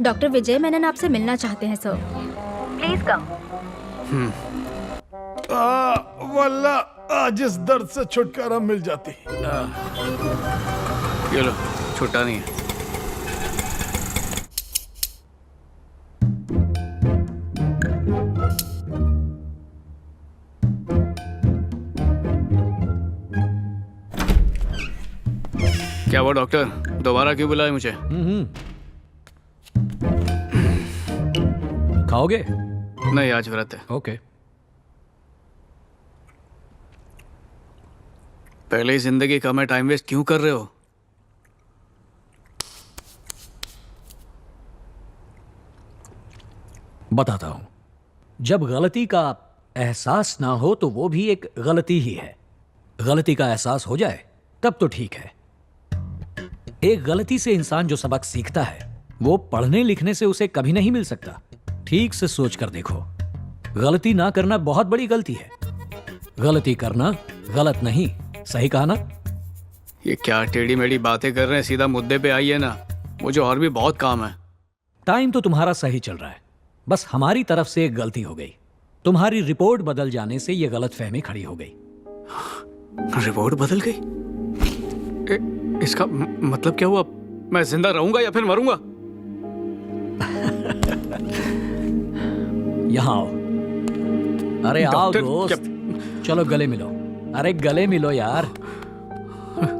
डॉक्टर विजय मेनन आपसे मिलना चाहते हैं सर। Please come. वल्ला आज इस दर्द से छुटकारा मिल जाती। ये लो, छुट्टा नहीं है। क्या हुआ डॉक्टर, दोबारा क्यों बुलाए मुझे? खाओगे? नहीं, आज व्रत है। ओके। पहले ही जिंदगी का मैं टाइम वेस्ट क्यों कर रहे हो? बताता हूं, जब गलती का एहसास ना हो तो वो भी एक गलती ही है। गलती का एहसास हो जाए तब तो ठीक है। एक गलती से इंसान जो सबक सीखता है वो पढ़ने लिखने से उसे कभी नहीं मिल सकता। ठीक से सोच कर देखो, गलती ना करना बहुत बड़ी गलती है, गलती करना गलत नहीं। सही कहा ना? ये क्या टेढ़ी मेढ़ी बातें कर रहे हैं, सीधा मुद्दे पे आइए ना, मुझे और भी बहुत काम है। टाइम तो तुम्हारा सही चल रहा है, बस हमारी तरफ से एक गलती हो गई। तुम्हारी रिपोर्ट बदल जाने से यह गलतफहमी खड़ी हो गई। रिपोर्ट बदल गई? इसका मतलब क्या हुआ? मैं जिंदा रहूंगा या फिर मरूंगा? यहाँ आओ। अरे आओ दोस्त, चलो गले मिलो। अरे गले मिलो यार।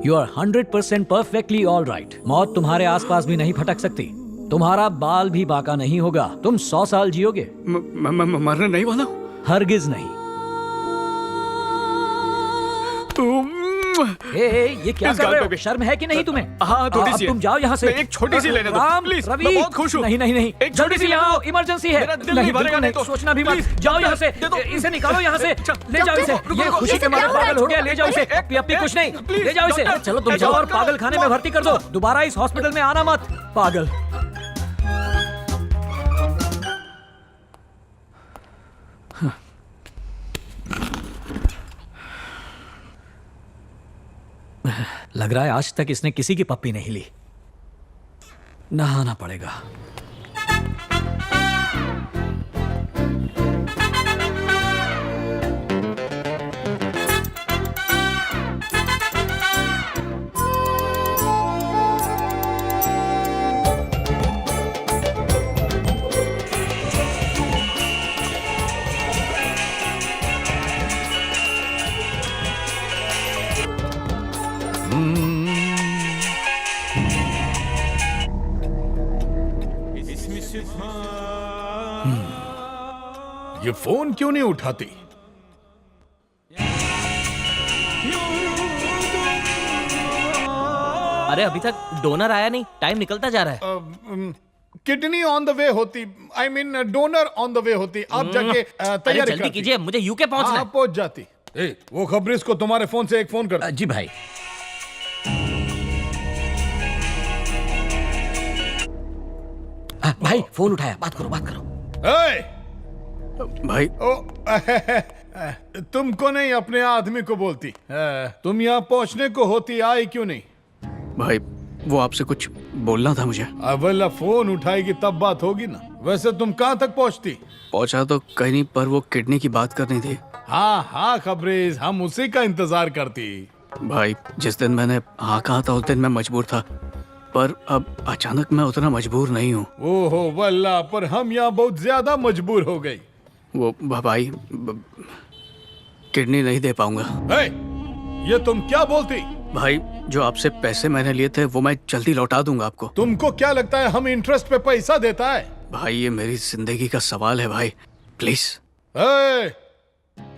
You are 100% perfectly all right. मौत तुम्हारे आसपास भी नहीं फटक सकती, तुम्हारा बाल भी बाका नहीं होगा, तुम 100 साल जियोगे। मरने नहीं वाला? हरगिज नहीं। ये क्या कर रहे हो? शर्म है कि नहीं तुम्हें? हाँ, थोड़ी सी। तुम जाओ यहाँ से। एक छोटी सी लेने दो प्लीज, मैं बहुत खुश हूँ। नहीं नहीं नहीं, एक छोटी सी यहाँ इमरजेंसी है। नहीं, बिल्कुल नहीं, सोचना भी मत। जाओ यहाँ से, इसे निकालो यहाँ से, ले जाओ इसे। ये खुशी के मारे पागल हो गया, ले जाओ इसे। अपनी कुछ नहीं, ले जाओ इसे। चलो तुम जाओ और पागल खाने में भर्ती कर दो। दोबारा इस हॉस्पिटल में आना मत, पागल। लग रहा है आज तक इसने किसी की पप्पी नहीं ली। नहाना पड़ेगा। ये फोन क्यों नहीं उठाती? अरे अभी तक डोनर आया नहीं, टाइम निकलता जा रहा है। किडनी ऑन द वे होती, I mean donor on the way होती। आप जाके तैयारी जल्दी कीजिए, मुझे यूके पहुंचना है। पहुंच जाती। वो खबरीस को तुम्हारे फोन से एक फोन कर। जी भाई। भाई फोन उठाया, बात करो बात करो। भाई तुमको नहीं, अपने आदमी को बोलती। तुम यहाँ पहुँचने को होती, आई क्यों नहीं? भाई वो आपसे कुछ बोलना था मुझे। अवला फोन उठाएगी तब बात होगी ना। वैसे तुम कहाँ तक पहुँचती? पहुँचा तो कहीं नहीं, पर वो किडनी की बात करनी थी। हाँ हाँ खबरेज, हम उसी का इंतजार करती। भाई जिस दिन मैंने हाँ कहा था उस दिन मैं मजबूर था, पर अब अचानक मैं उतना मजबूर नहीं हूँ। ओहो वल्ला, पर हम यहाँ बहुत ज्यादा मजबूर हो गई। वो भाई किडनी नहीं दे पाऊंगा। ये तुम क्या बोलती? भाई जो आपसे पैसे मैंने लिए थे वो मैं जल्दी लौटा दूंगा आपको। तुमको क्या लगता है हम इंटरेस्ट पे पैसा देता है? भाई ये मेरी जिंदगी का सवाल है भाई, प्लीज।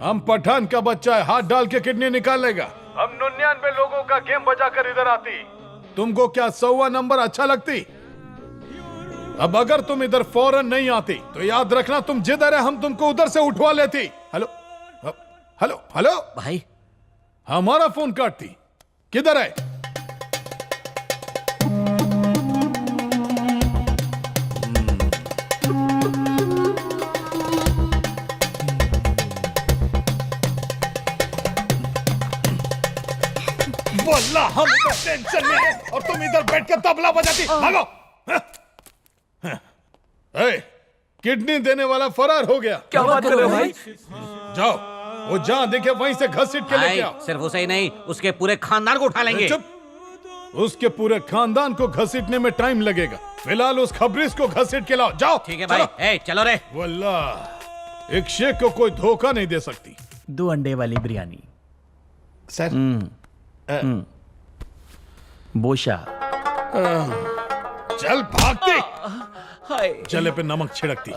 हम पठान का बच्चा है, हाथ डाल के किडनी निकाल लेगा। हम 99 लोगों का गेम बजा कर इधर आती। तुमको क्या 100वां नंबर अच्छा लगती? अब अगर तुम इधर फौरन नहीं आती तो याद रखना तुम जिधर है हम तुमको उधर से उठवा लेती। हेलो हेलो हेलो भाई हमारा फोन काटती। किधर है? वल्लाह हम इधर टेंशन में हैं और तुम इधर बैठ के तबला बजाती। भागो। किडनी देने वाला फरार हो गया। क्या बात कर रहे हो भाई? जाओ, वो जहां देखे वहीं से घसीट के लेके आओ। सिर्फ उसे ही नहीं, उसके पूरे खानदान को उठा लेंगे। चुप। उसके पूरे खानदान को घसीटने में टाइम लगेगा। फिलहाल उस खबरीस को घसीट के लाओ। जाओ। ठीक है भाई। ए, चलो रे। वल्लाह एक शेख को कोई धोखा नहीं दे सकती। 2 अंडे वाली बिरयानी सर। बोशा। चल भागती। चले पे नमक छिड़कती।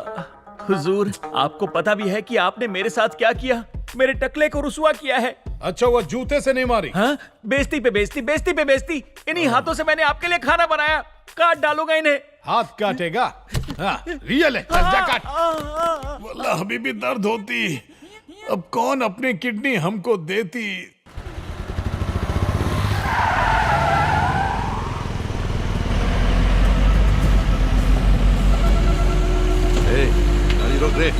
हुजूर, आपको पता भी है कि आपने मेरे साथ क्या किया? मेरे टकले को रुसवा किया है। अच्छा, वो जूते से नहीं मारी? हाँ? बेइज्जती पे बेइज्जती, बेइज्जती पे बेइज्जती। इन्हीं हाथों से मैंने आपके लिए खाना बनाया। काट डालूंगा इन्हें। हाथ काटेगा? हाँ, रियल है। चल जा काट। वल्लाह अभी भी दर्द होती। अब कौन अपनी किडनी हमको देती? गाड़ी रोक रे।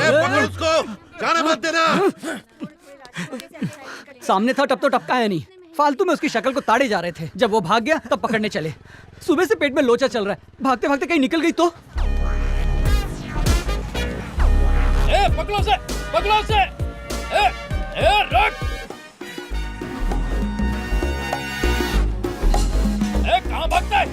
पकड़ उसको, जाने मत देना। सामने था तब तो टपकाया नहीं, फालतू में उसकी शक्ल को ताड़े जा रहे थे। जब वो भाग गया तब पकड़ने चले। सुबह से पेट में लोचा चल रहा है, भागते भागते कहीं निकल गई तो। पकड़ो से, पकड़ो से। रख। कहाँ भागता है?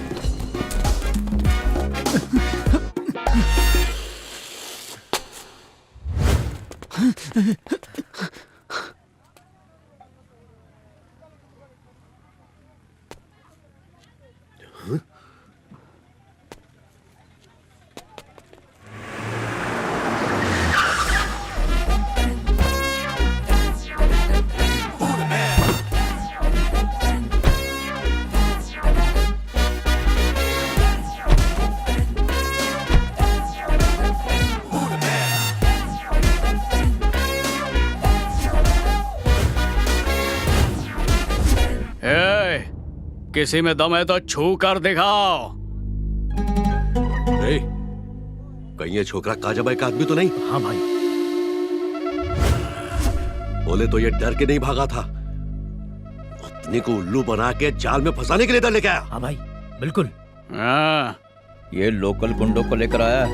किसी में दम है तो छू कर दिखाओ। कहीं ये छोकरा काजाबाई का आदमी तो नहीं? हाँ भाई। बोले तो ये डर के नहीं भागा था, अपने को उल्लू बना के जाल में फंसाने के लिए इधर लेके आया। हाँ भाई, बिल्कुल। ये लोकल गुंडों को लेकर आया।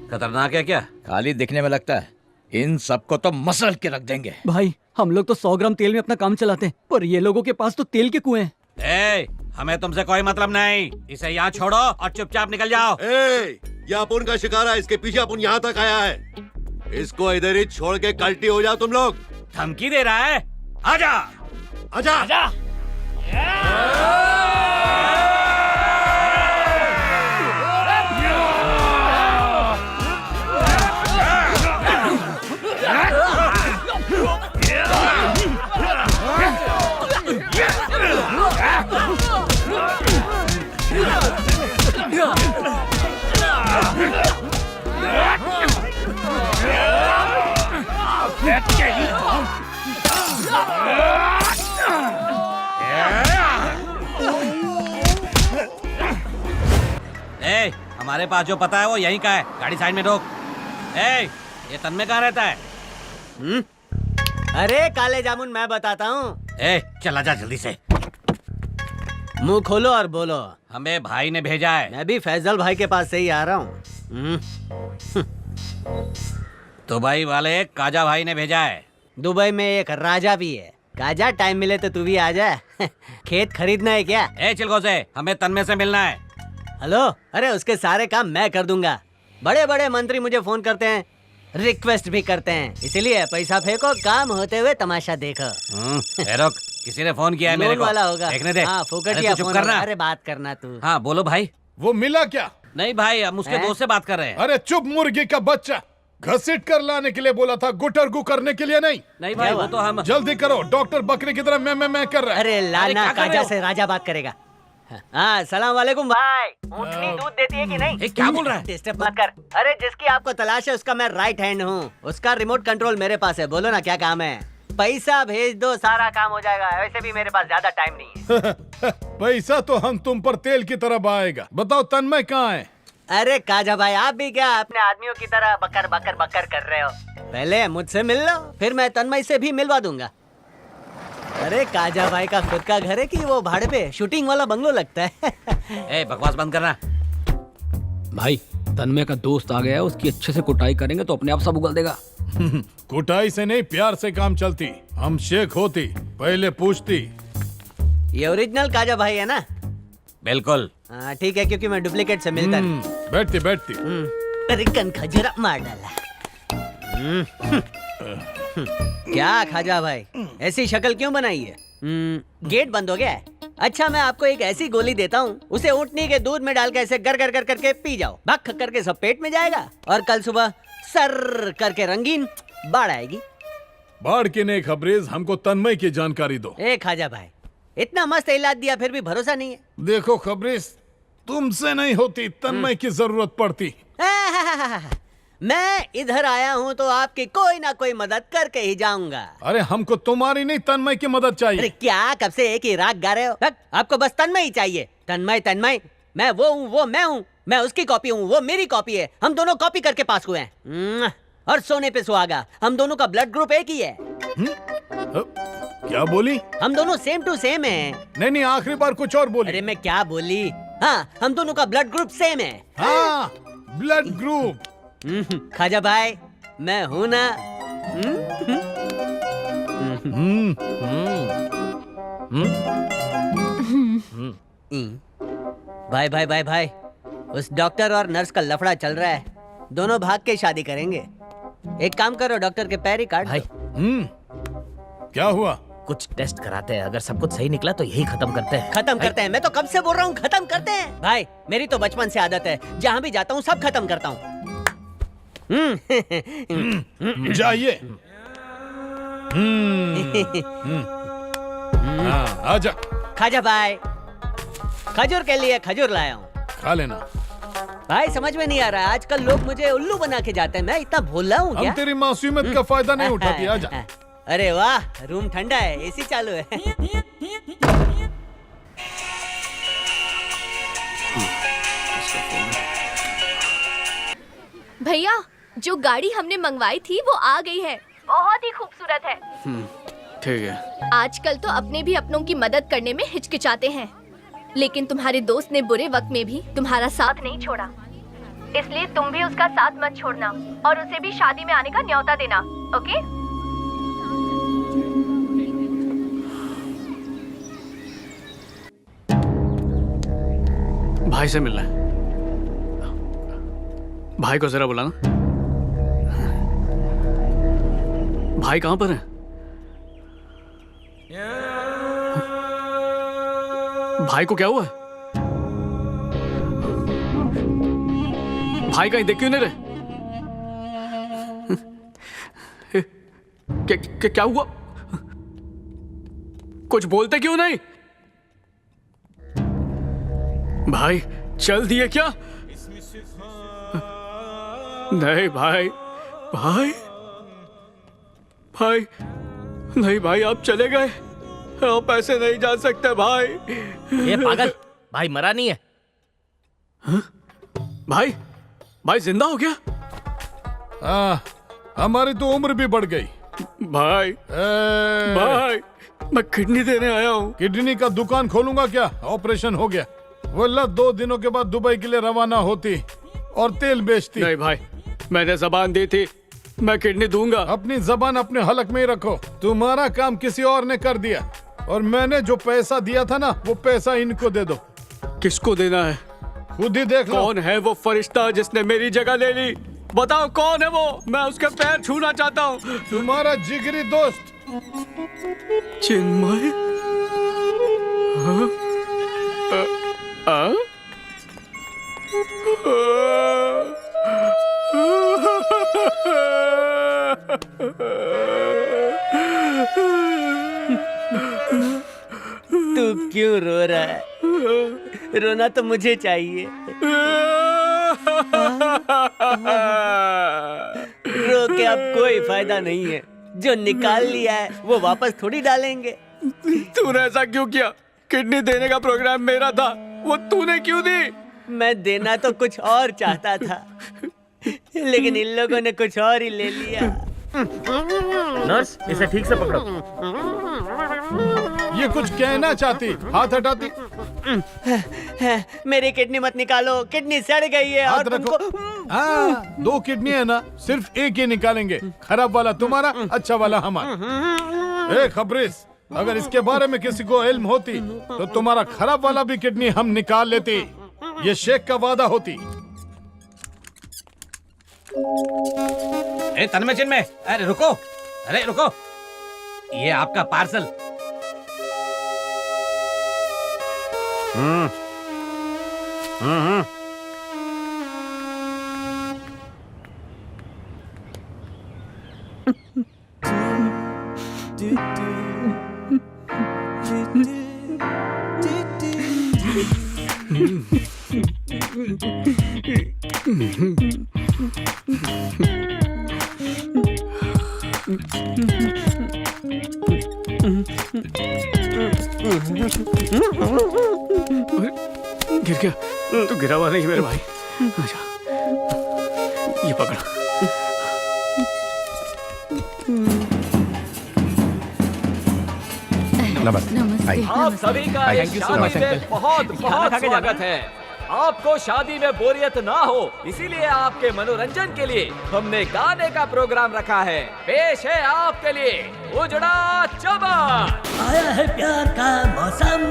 खतरनाक है क्या? खाली दिखने में लगता है। इन सबको तो मसल के रख देंगे। भाई हम लोग तो 100 ग्राम तेल में अपना काम चलाते हैं, पर ये लोगों के पास तो तेल के कुएं हैं। हमें तुमसे कोई मतलब नहीं। इसे यहाँ छोड़ो और चुपचाप निकल जाओ। ये अपुन का शिकार है, इसके पीछे अपुन यहाँ तक आया है। इसको इधर ही छोड़ के कल्टी हो जाओ तुम लोग। धमकी दे रहा है? आजा, आजा, आजा। हमारे पास जो पता है वो यहीं का है। गाड़ी साइड में रोक। ये तन्मय कहाँ रहता है? अरे काले जामुन, मैं बताता हूँ। चला जा जल्दी से। मुंह खोलो और बोलो। हमें भाई ने भेजा है। मैं भी फैजल भाई के पास से ही आ रहा हूँ। दुबई वाले काजा भाई ने भेजा है। दुबई में एक राजा भी है। काजा टाइम मिले तो तू भी आ जा। खेत खरीदना है क्या? ए चिलगोज़े, हमें तन्मय से मिलना है। हेलो, अरे उसके सारे काम मैं कर दूंगा। बड़े बड़े मंत्री मुझे फोन करते हैं, रिक्वेस्ट भी करते हैं, इसलिए पैसा फेंको, काम होते हुए तमाशा देखो। रुक, किसी ने फोन किया है मेरे को। वाला होगा। देखने दे। हाँ, फोकटिया चुप फोन करना। होगा। अरे बात करना तू। हाँ बोलो भाई। वो मिला क्या? नहीं भाई, हम उसके दोस्त से बात कर रहे हैं। अरे चुप मुर्गी का बच्चा, घसीट कर लाने के लिए बोला था, गुटर गु करने के लिए नहीं। नहीं भाई, वो तो हम जल्दी करो, डॉक्टर बकरी की तरह मैं कर रहा है। अरे लाना, काजा से राजा बात करेगा। हाँ, सलाम वालेकुम भाई। ऊँटनी दूध देती है कि नहीं? क्या बोल रहा है? डिस्टर्ब मत कर। अरे जिसकी आपको तलाश है उसका मैं राइट हैंड हूँ, उसका रिमोट कंट्रोल मेरे पास है। बोलो ना क्या काम है? पैसा भेज दो, सारा काम हो जाएगा। वैसे भी मेरे पास ज्यादा टाइम नहीं है। पैसा तो हम तुम पर तेल की तरह बहाएगा। बताओ तन्मय कहाँ है? अरे काजा भाई, आप भी क्या अपने आदमियों की तरह बकर बकर बकर कर रहे हो? पहले मुझसे मिल लो, फिर मैं तन्मय से भी मिलवा दूंगा। अरे काजा भाई का खुद का घर है कि वो भाड़े पे शूटिंग वाला बंगलो लगता है? ए बकवास बंद करना। भाई तन्मय का दोस्त आ गया है, उसकी अच्छे से कुटाई करेंगे तो अपने आप सब उगल देगा। कुटाई से नहीं, प्यार से काम चलती। हम शेख होती, पहले पूछती। ये ओरिजिनल काजा भाई है ना? बिल्कुल। हाँ ठीक है, क्योंकि मैं डुप्लीकेट से मिलता नहीं। बैठती। अरे कन खजूरा मार डाला। क्या खाजा भाई, ऐसी शक्ल क्यों बनाई है? गेट बंद हो गया है? अच्छा, मैं आपको एक ऐसी गोली देता हूँ, उसे ऊँटनी के दूध में डाल के ऐसे गर गर कर करके पी जाओ। भक करके सब पेट में जाएगा और कल सुबह सर करके रंगीन बाढ़ आएगी। बाढ़ की नहीं खबरेज, हमको तन्मय की जानकारी दो। ए खाजा भाई, इतना मस्त इलाज दिया फिर भी भरोसा नहीं है। देखो खबरेज, तुमसे नहीं होती, तन्मय की जरूरत पड़ती। मैं इधर आया हूँ तो आपकी कोई ना कोई मदद करके ही जाऊंगा। अरे हमको तुम्हारी नहीं, तन्मय की मदद चाहिए। अरे क्या कब से एक ही राग गा रहे हो? आपको बस तन्मय ही चाहिए। तन्मय तन्मय, मैं वो हूँ, वो मैं हूँ। मैं उसकी कॉपी हूँ, वो मेरी कॉपी है। हम दोनों कॉपी करके पास हुए हैं। और सोने पे सुहागा, हम दोनों का ब्लड ग्रुप एक ही है। क्या बोली? हम दोनों सेम टू सेम हैं। नहीं, आखिरी बार कुछ और बोली। अरे मैं क्या बोली? हाँ, हम दोनों का ब्लड ग्रुप सेम है। हाँ, ब्लड ग्रुप। खाजा भाई, मैं हूँ ना? भाई भाई भाई भाई, उस डॉक्टर और नर्स का लफड़ा चल रहा है। दोनों भाग के शादी करेंगे। एक काम करो, डॉक्टर के पैर ही काट भाई। क्या हुआ? कुछ टेस्ट कराते हैं, अगर सब कुछ सही निकला तो यही खत्म करते हैं। खत्म करते हैं? मैं तो कब से बोल रहा हूँ खत्म करते हैं। भाई मेरी तो बचपन से आदत है, जहाँ भी जाता हूँ सब खत्म करता हूँ। जाइए। आजा। खाजा भाई, खजूर के लिए खजूर लाया हूँ, खा लेना। भाई समझ में नहीं आ रहा, आजकल लोग मुझे उल्लू बना के जाते हैं। मैं इतना भोला हूँ क्या? हम तेरी मासूमियत का फायदा नहीं उठाती। आजा। अरे वाह, रूम ठंडा है, एसी चालू है। भैया, जो गाड़ी हमने मंगवाई थी वो आ गई है। बहुत ही खूबसूरत है। ठीक है। आजकल तो अपने भी अपनों की मदद करने में हिचकिचाते हैं, लेकिन तुम्हारे दोस्त ने बुरे वक्त में भी तुम्हारा साथ नहीं छोड़ा, इसलिए तुम भी उसका साथ मत छोड़ना और उसे भी शादी में आने का न्योता देना, ओके? भाई से मिलना है। भाई को जरा बुलाना। भाई कहां पर है? भाई को क्या हुआ? भाई कहीं देख क्यों नहीं रहे? क्या हुआ? कुछ बोलते क्यों नहीं? भाई चल दिए क्या? नहीं भाई, भाई भाई नहीं भाई, आप चले गए। आप ऐसे नहीं जा सकते भाई। ये पागल, भाई मरा नहीं है। भाई, भाई जिंदा हो गया? हमारी तो उम्र भी बढ़ गई। भाई भाई, मैं किडनी देने आया हूँ। किडनी का दुकान खोलूंगा क्या? ऑपरेशन हो गया। वल्ला 2 दिनों के बाद दुबई के लिए रवाना होती और तेल बेचती। नहीं भाई, मैंने जबान दी थी, मैं किडनी दूंगा। अपनी जबान अपने हलक में ही रखो। तुम्हारा काम किसी और ने कर दिया और मैंने जो पैसा दिया था ना वो पैसा इनको दे दो। किसको देना है? खुद ही देख लो। कौन है वो फरिश्ता जिसने मेरी जगह ले ली? बताओ कौन है वो? मैं उसके पैर छूना चाहता हूँ। तुम्हारा जिगरी दोस्त चिन्मय। तू क्यों रो रहा है? रोना तो मुझे चाहिए। रो के अब कोई फायदा नहीं है। जो निकाल लिया है वो वापस थोड़ी डालेंगे। तूने ऐसा क्यों किया? किडनी देने का प्रोग्राम मेरा था, वो तूने क्यों दी? मैं देना तो कुछ और चाहता था, लेकिन इन लोगों ने कुछ और ही ले लिया। नर्स, इसे ठीक से पकड़ो। ये कुछ कहना चाहती, हाथ हटाती। मेरी किडनी मत निकालो, किडनी सड़ गई है और तुमको। हाँ, 2 किडनी है ना, सिर्फ एक ही निकालेंगे। खराब वाला तुम्हारा, अच्छा वाला हमारा। ए खबरिस, अगर इसके बारे में किसी को इल्म होती तो तुम्हारा खराब वाला भी किडनी हम निकाल लेते। ये शेख का वादा होती। ए तन्मय चिन्मय, अरे रुको, अरे रुको, ये आपका पार्सल। गिर गया? तू गिरा हुआ नहीं मेरे भाई। अच्छा, ये पकड़। नमस्ते। आप सभी का इस शादी में बहुत बहुत स्वागत है। आपको शादी में बोरियत ना हो, इसीलिए आपके मनोरंजन के लिए हमने गाने का प्रोग्राम रखा है। पेश है आपके लिए उजड़ा चमन। आया है प्यार का मौसम,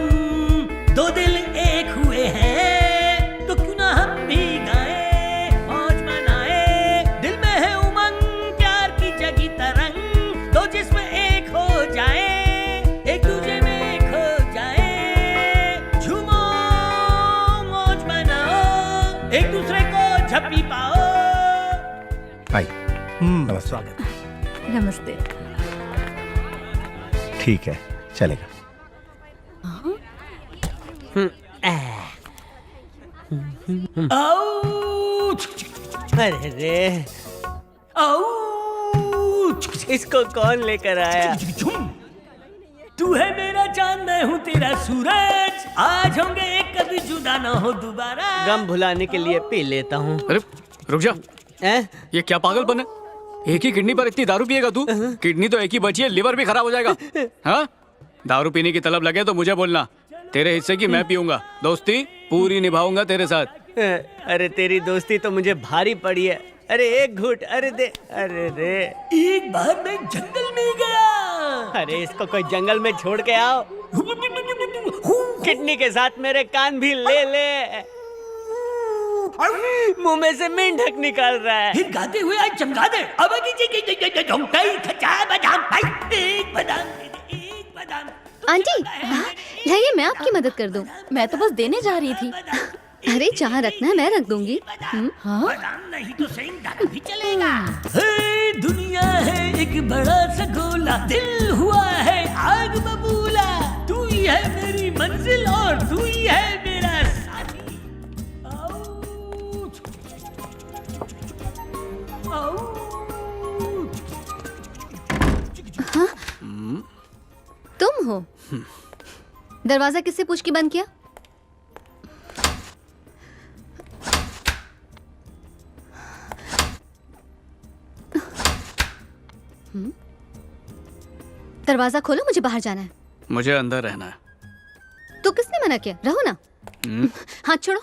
2 दिल एक हुए हैं, तो क्यों ना हम भी गाएं, मौज मनाएं। दिल में है उमंग, प्यार की जगी तरंग, दो जिस्म एक हो जाए, एक दूजे में खो जाए। झूमो, मौज मनाओ, एक दूसरे को झपी पाओ। हाय, नमस्ते। नमस्ते। ठीक है, चलेगा। अरे रे, इसको कौन लेकर आया? तू है मेरा चांद, मैं हूँ तेरा सूरज, आज होंगे कभी जुदा ना हो दोबारा। गम भुलाने के लिए पी लेता हूँ। अरे रुक जा, ये क्या पागलपन है? एक ही किडनी पर इतनी दारू पिएगा तू? किडनी तो एक ही बची है, लिवर भी खराब हो जाएगा। हाँ, दारू पीने की तलब लगे तो मुझे बोलना, तेरे हिस्से की मैं पीऊंगा। दोस्ती पूरी निभाऊंगा तेरे साथ। अरे तेरी दोस्ती तो मुझे भारी पड़ी है। अरे एक घूंट, अरे दे, अरे रे। एक बार मैं जंगल में गया। अरे इसको कोई जंगल में छोड़ के आओ। किडनी के साथ मेरे कान भी ले ले। मुंह में से मेंढक निकाल रहा है। फिर गाते हुए आज चमका दे। अब आंटी, लाइए मैं आपकी मदद कर दूं। मैं तो बस देने जा रही थी। अरे जहाँ रखना है मैं रख दूंगी। हाँ? नहीं तो सिंगारा भी चलेगा। हे दुनिया है एक बड़ा सा गोला, दिल हुआ है आग बबूला। तू ही है मेरी मंजिल और तू ही है मेरा साथी। हाँ? तुम हो? दरवाजा किससे पूछ के बंद किया? दरवाजा खोलो, मुझे बाहर जाना है। मुझे अंदर रहना है। तो किसने मना किया? रहो ना। हाथ छोड़ो।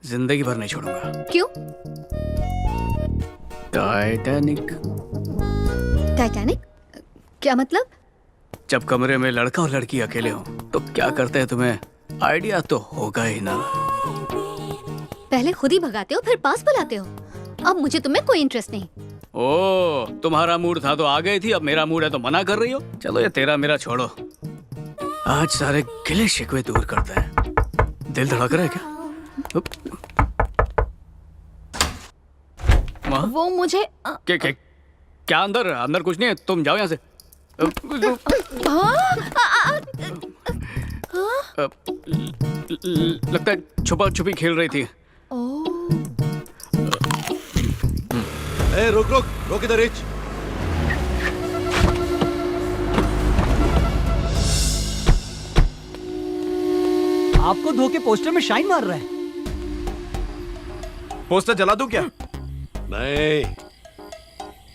जिंदगी भर नहीं छोड़ूंगा। क्यों? Titanic Titanic? क्या मतलब? जब कमरे में लड़का और लड़की अकेले हो तो क्या करते हैं, तुम्हें आइडिया तो होगा ही ना। पहले खुद ही भगाते हो फिर पास बुलाते हो। अब मुझे तुम्हें कोई इंटरेस्ट नहीं। ओ, तुम्हारा मूड था तो आ गई थी, अब मेरा मूड है तो मना कर रही हो। चलो ये तेरा मेरा छोड़ो, आज सारे गिले शिकवे दूर करते हैं। दिल धड़क रहा है क्या? वो मुझे क्या अंदर अंदर कुछ नहीं है, तुम जाओ यहाँ से। लगता है छुपा छुपी खेल रही थी। ए, रुक रुक रुक, इधर रिच। आपको धोके पोस्टर में शाइन मार रहा है। पोस्टर जला दूं क्या? नहीं,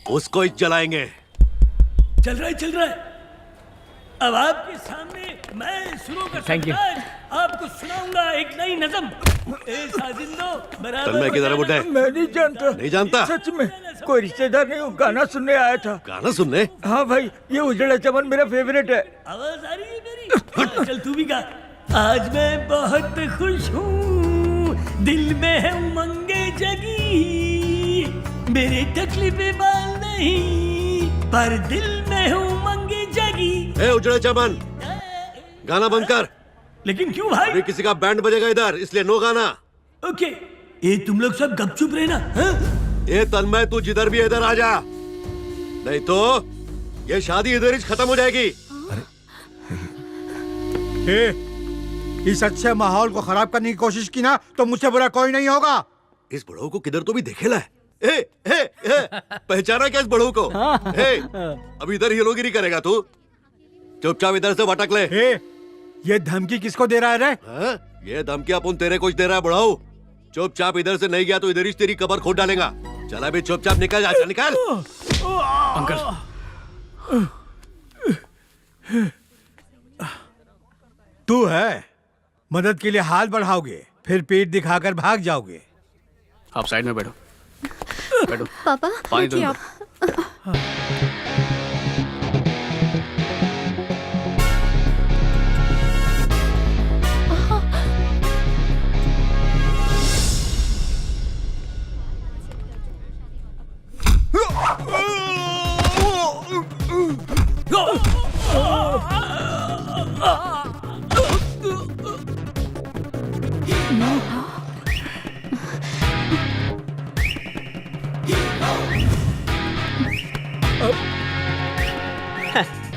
उसको ही जलाएंगे। चल रहा है। अब आपके सामने मैं शुरू कर सकता आपको सुनाऊंगा एक नई नज़म। तन्मय किधर है बुड्ढे? मैं नहीं जानता। नहीं जानता? सच में कोई रिश्तेदार नहीं, गाना सुनने आया था। गाना सुनने? हाँ भाई, ये उजड़ा चमन मेरा फेवरेट है। आवाज आ रही है मेरी? चल तू भी गा। आज मैं बहुत खुश हूँ, दिल में है उमंगे जगी, मेरे तकलीफें बाल नहीं पर दिल में है उमंगे जगी। ए उजड़े चमन, गाना बंद कर। लेकिन क्यों भाई? अभी किसी का बैंड बजेगा इधर, इसलिए नो गाना। ओके, ये तुम लोग सब गपचुप रहना। ये तन्मय, तू जिधर भी इधर आ जा, नहीं तो ये शादी इधर ही खत्म हो जाएगी। इस अच्छे माहौल को खराब करने की कोशिश की ना तो मुझसे बुरा कोई नहीं होगा। इस बड़ों को किधर तो भी देखेला है। पहचाना क्या इस बड़ों को? अब इधर हीरोगिरी करेगा तू? चुपचाप इधर से भटक ले। ये धमकी किसको दे रहा है रे? ये धमकी अपन तेरे कुछ दे रहा है बड़ाऊ। चुपचाप इधर से नहीं गया तो इधर ही तेरी कबर खोद डालेगा। चला भी चुपचाप निकल जा, निकल। अंकल, तू है, मदद के लिए हाथ बढ़ाओगे फिर पीठ दिखाकर भाग जाओगे। आप साइड में बैठो। बैठो। पापा पानी दो।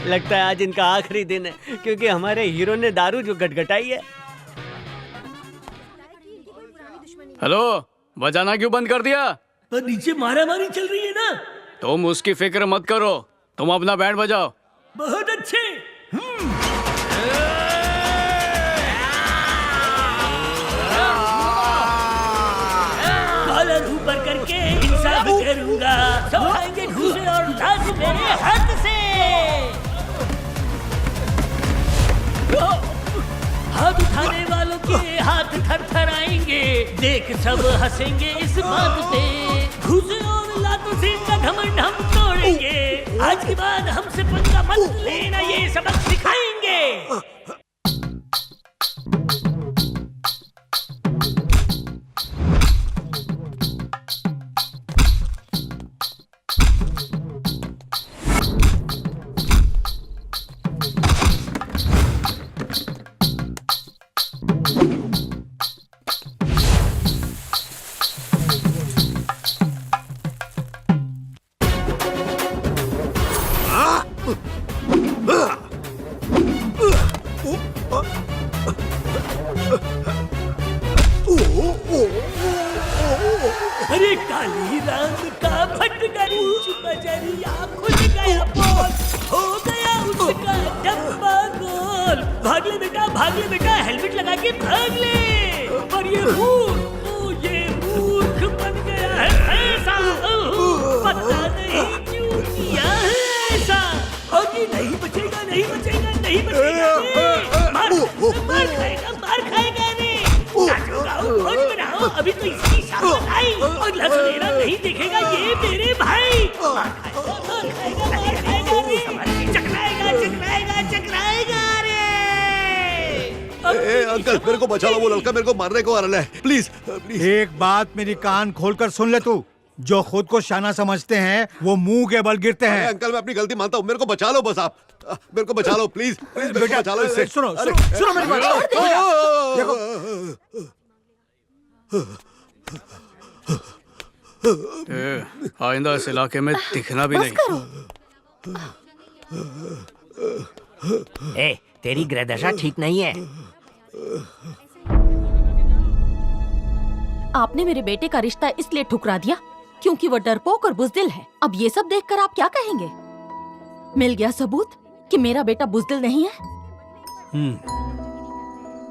लगता है आज इनका आखिरी दिन है, क्योंकि हमारे हीरो ने दारू जो गटगटाई है। हेलो, बजाना क्यों बंद कर दिया? पर नीचे मारामारी चल रही है ना। तुम उसकी फिक्र मत करो, तुम अपना बैंड बजाओ। बहुत अच्छे। कॉलर ऊपर करके इंसाफ करूंगा, सब खाएंगे घूसे और लाश मेरे हाथ से। हाथ उठाने वालों के हाथ थरथराएंगे, देख सब हंसेंगे इस बात पे। घूसे और लातों से इनका घमंड हम तोड़ेंगे। आज के बाद हमसे पंगा मत लेना, ये सबक सिखाएंगे। अरे काली रात का भटकरी बजरिया खुल गया बोल, हो गया उसका डब्बा गोल। भाग ले बेटा, हेलमेट लगा के भाग ले। और ये मूर्ख बन गया है ऐसा, पता नहीं क्यों किया है ऐसा। और ये नहीं बचेगा। मार खाएगा रे। खोज बनाओ, अभी तो इसकी शामत आई और लसलेरा नहीं दिखेगा ये मेरे भाई। मार खाएगा। अंकल मेरे को बचा लो, वो लड़का मेरे को मारने को आ रहा है, प्लीज प्लीज। एक बात मेरी कान खोलकर सुन ले तू, जो खुद को शाना समझते हैं वो मुंह के बल गिरते हैं। अंकल मैं अपनी गलती मानता हूँ, मेरे को बचा लो बस, आप मेरे को बचा लो प्लीज प्लीज, मेरे को बचा लो इससे। सुनो सुनो मेरी बात, देखो आइंदा इस इलाके में दिखना भी नहीं। ए, तेरी ग्रहदशा ठीक नहीं है। आपने मेरे बेटे का रिश्ता इसलिए ठुकरा दिया क्योंकि वो डरपोक और बुजदिल है। अब ये सब देखकर आप क्या कहेंगे? मिल गया सबूत कि मेरा बेटा बुजदिल नहीं है।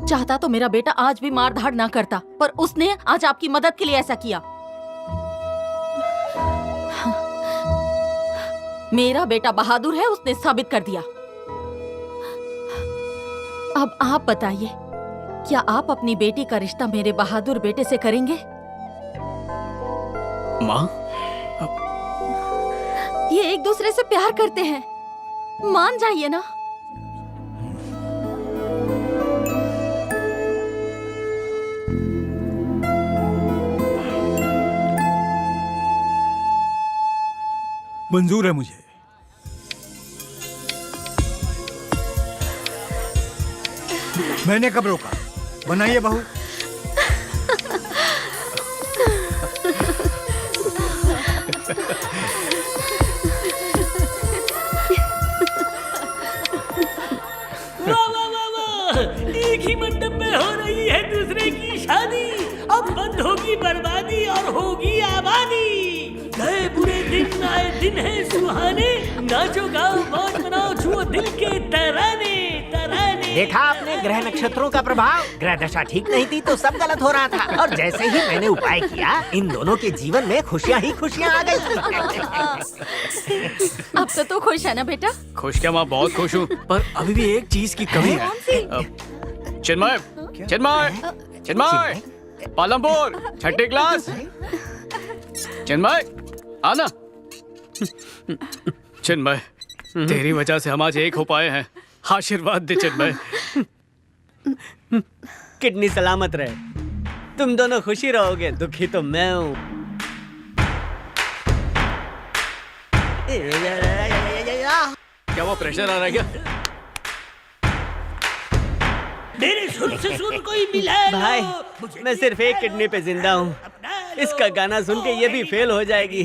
चाहता तो मेरा बेटा आज भी मार धाड़ ना करता, पर उसने आज आपकी मदद के लिए ऐसा किया। मेरा बेटा बहादुर है, उसने साबित कर दिया। अब आप बताइए, क्या आप अपनी बेटी का रिश्ता मेरे बहादुर बेटे से करेंगे? माँ, ये एक दूसरे से प्यार करते हैं, मान जाइए ना। मंजूर है मुझे। मैंने कब रोका? बनाइए बहू। वाह वाह वाह वाह, एक ही मंडप में हो रही है दूसरे की शादी। अब बंद होगी बर्बादी और होगी आबादी। गए बुरे दिन आए दिन है सुहाने, नाचो गाओ मौज मनाओ छुओ दिल के तराने तराने। देखा आपने ग्रह नक्षत्रों का प्रभाव? ग्रह दशा ठीक नहीं थी तो सब गलत हो रहा था, और जैसे ही मैंने उपाय किया इन दोनों के जीवन में खुशियाँ ही खुशियाँ आ गई। अब तो खुश है ना बेटा? खुश क्या माँ, बहुत खुश हूँ, पर अभी भी एक चीज की कमी है। चिन्मय चिन्मय चिन्मय, पालमपुर छठी क्लास। चिन्मय आना। चिन्मय, तेरी वजह से हम आज एक हो पाए हैं, आशीर्वाद दे चिन्मय। किडनी सलामत रहे, तुम दोनों खुशी रहोगे, दुखी तो मैं हूँ। क्या वो प्रेशर आ रहा है क्या? मेरे सुर से सुर कोई मिला भाई, मैं सिर्फ एक किडनी पे जिंदा हूँ, इसका गाना सुन के ये भी फेल हो जाएगी।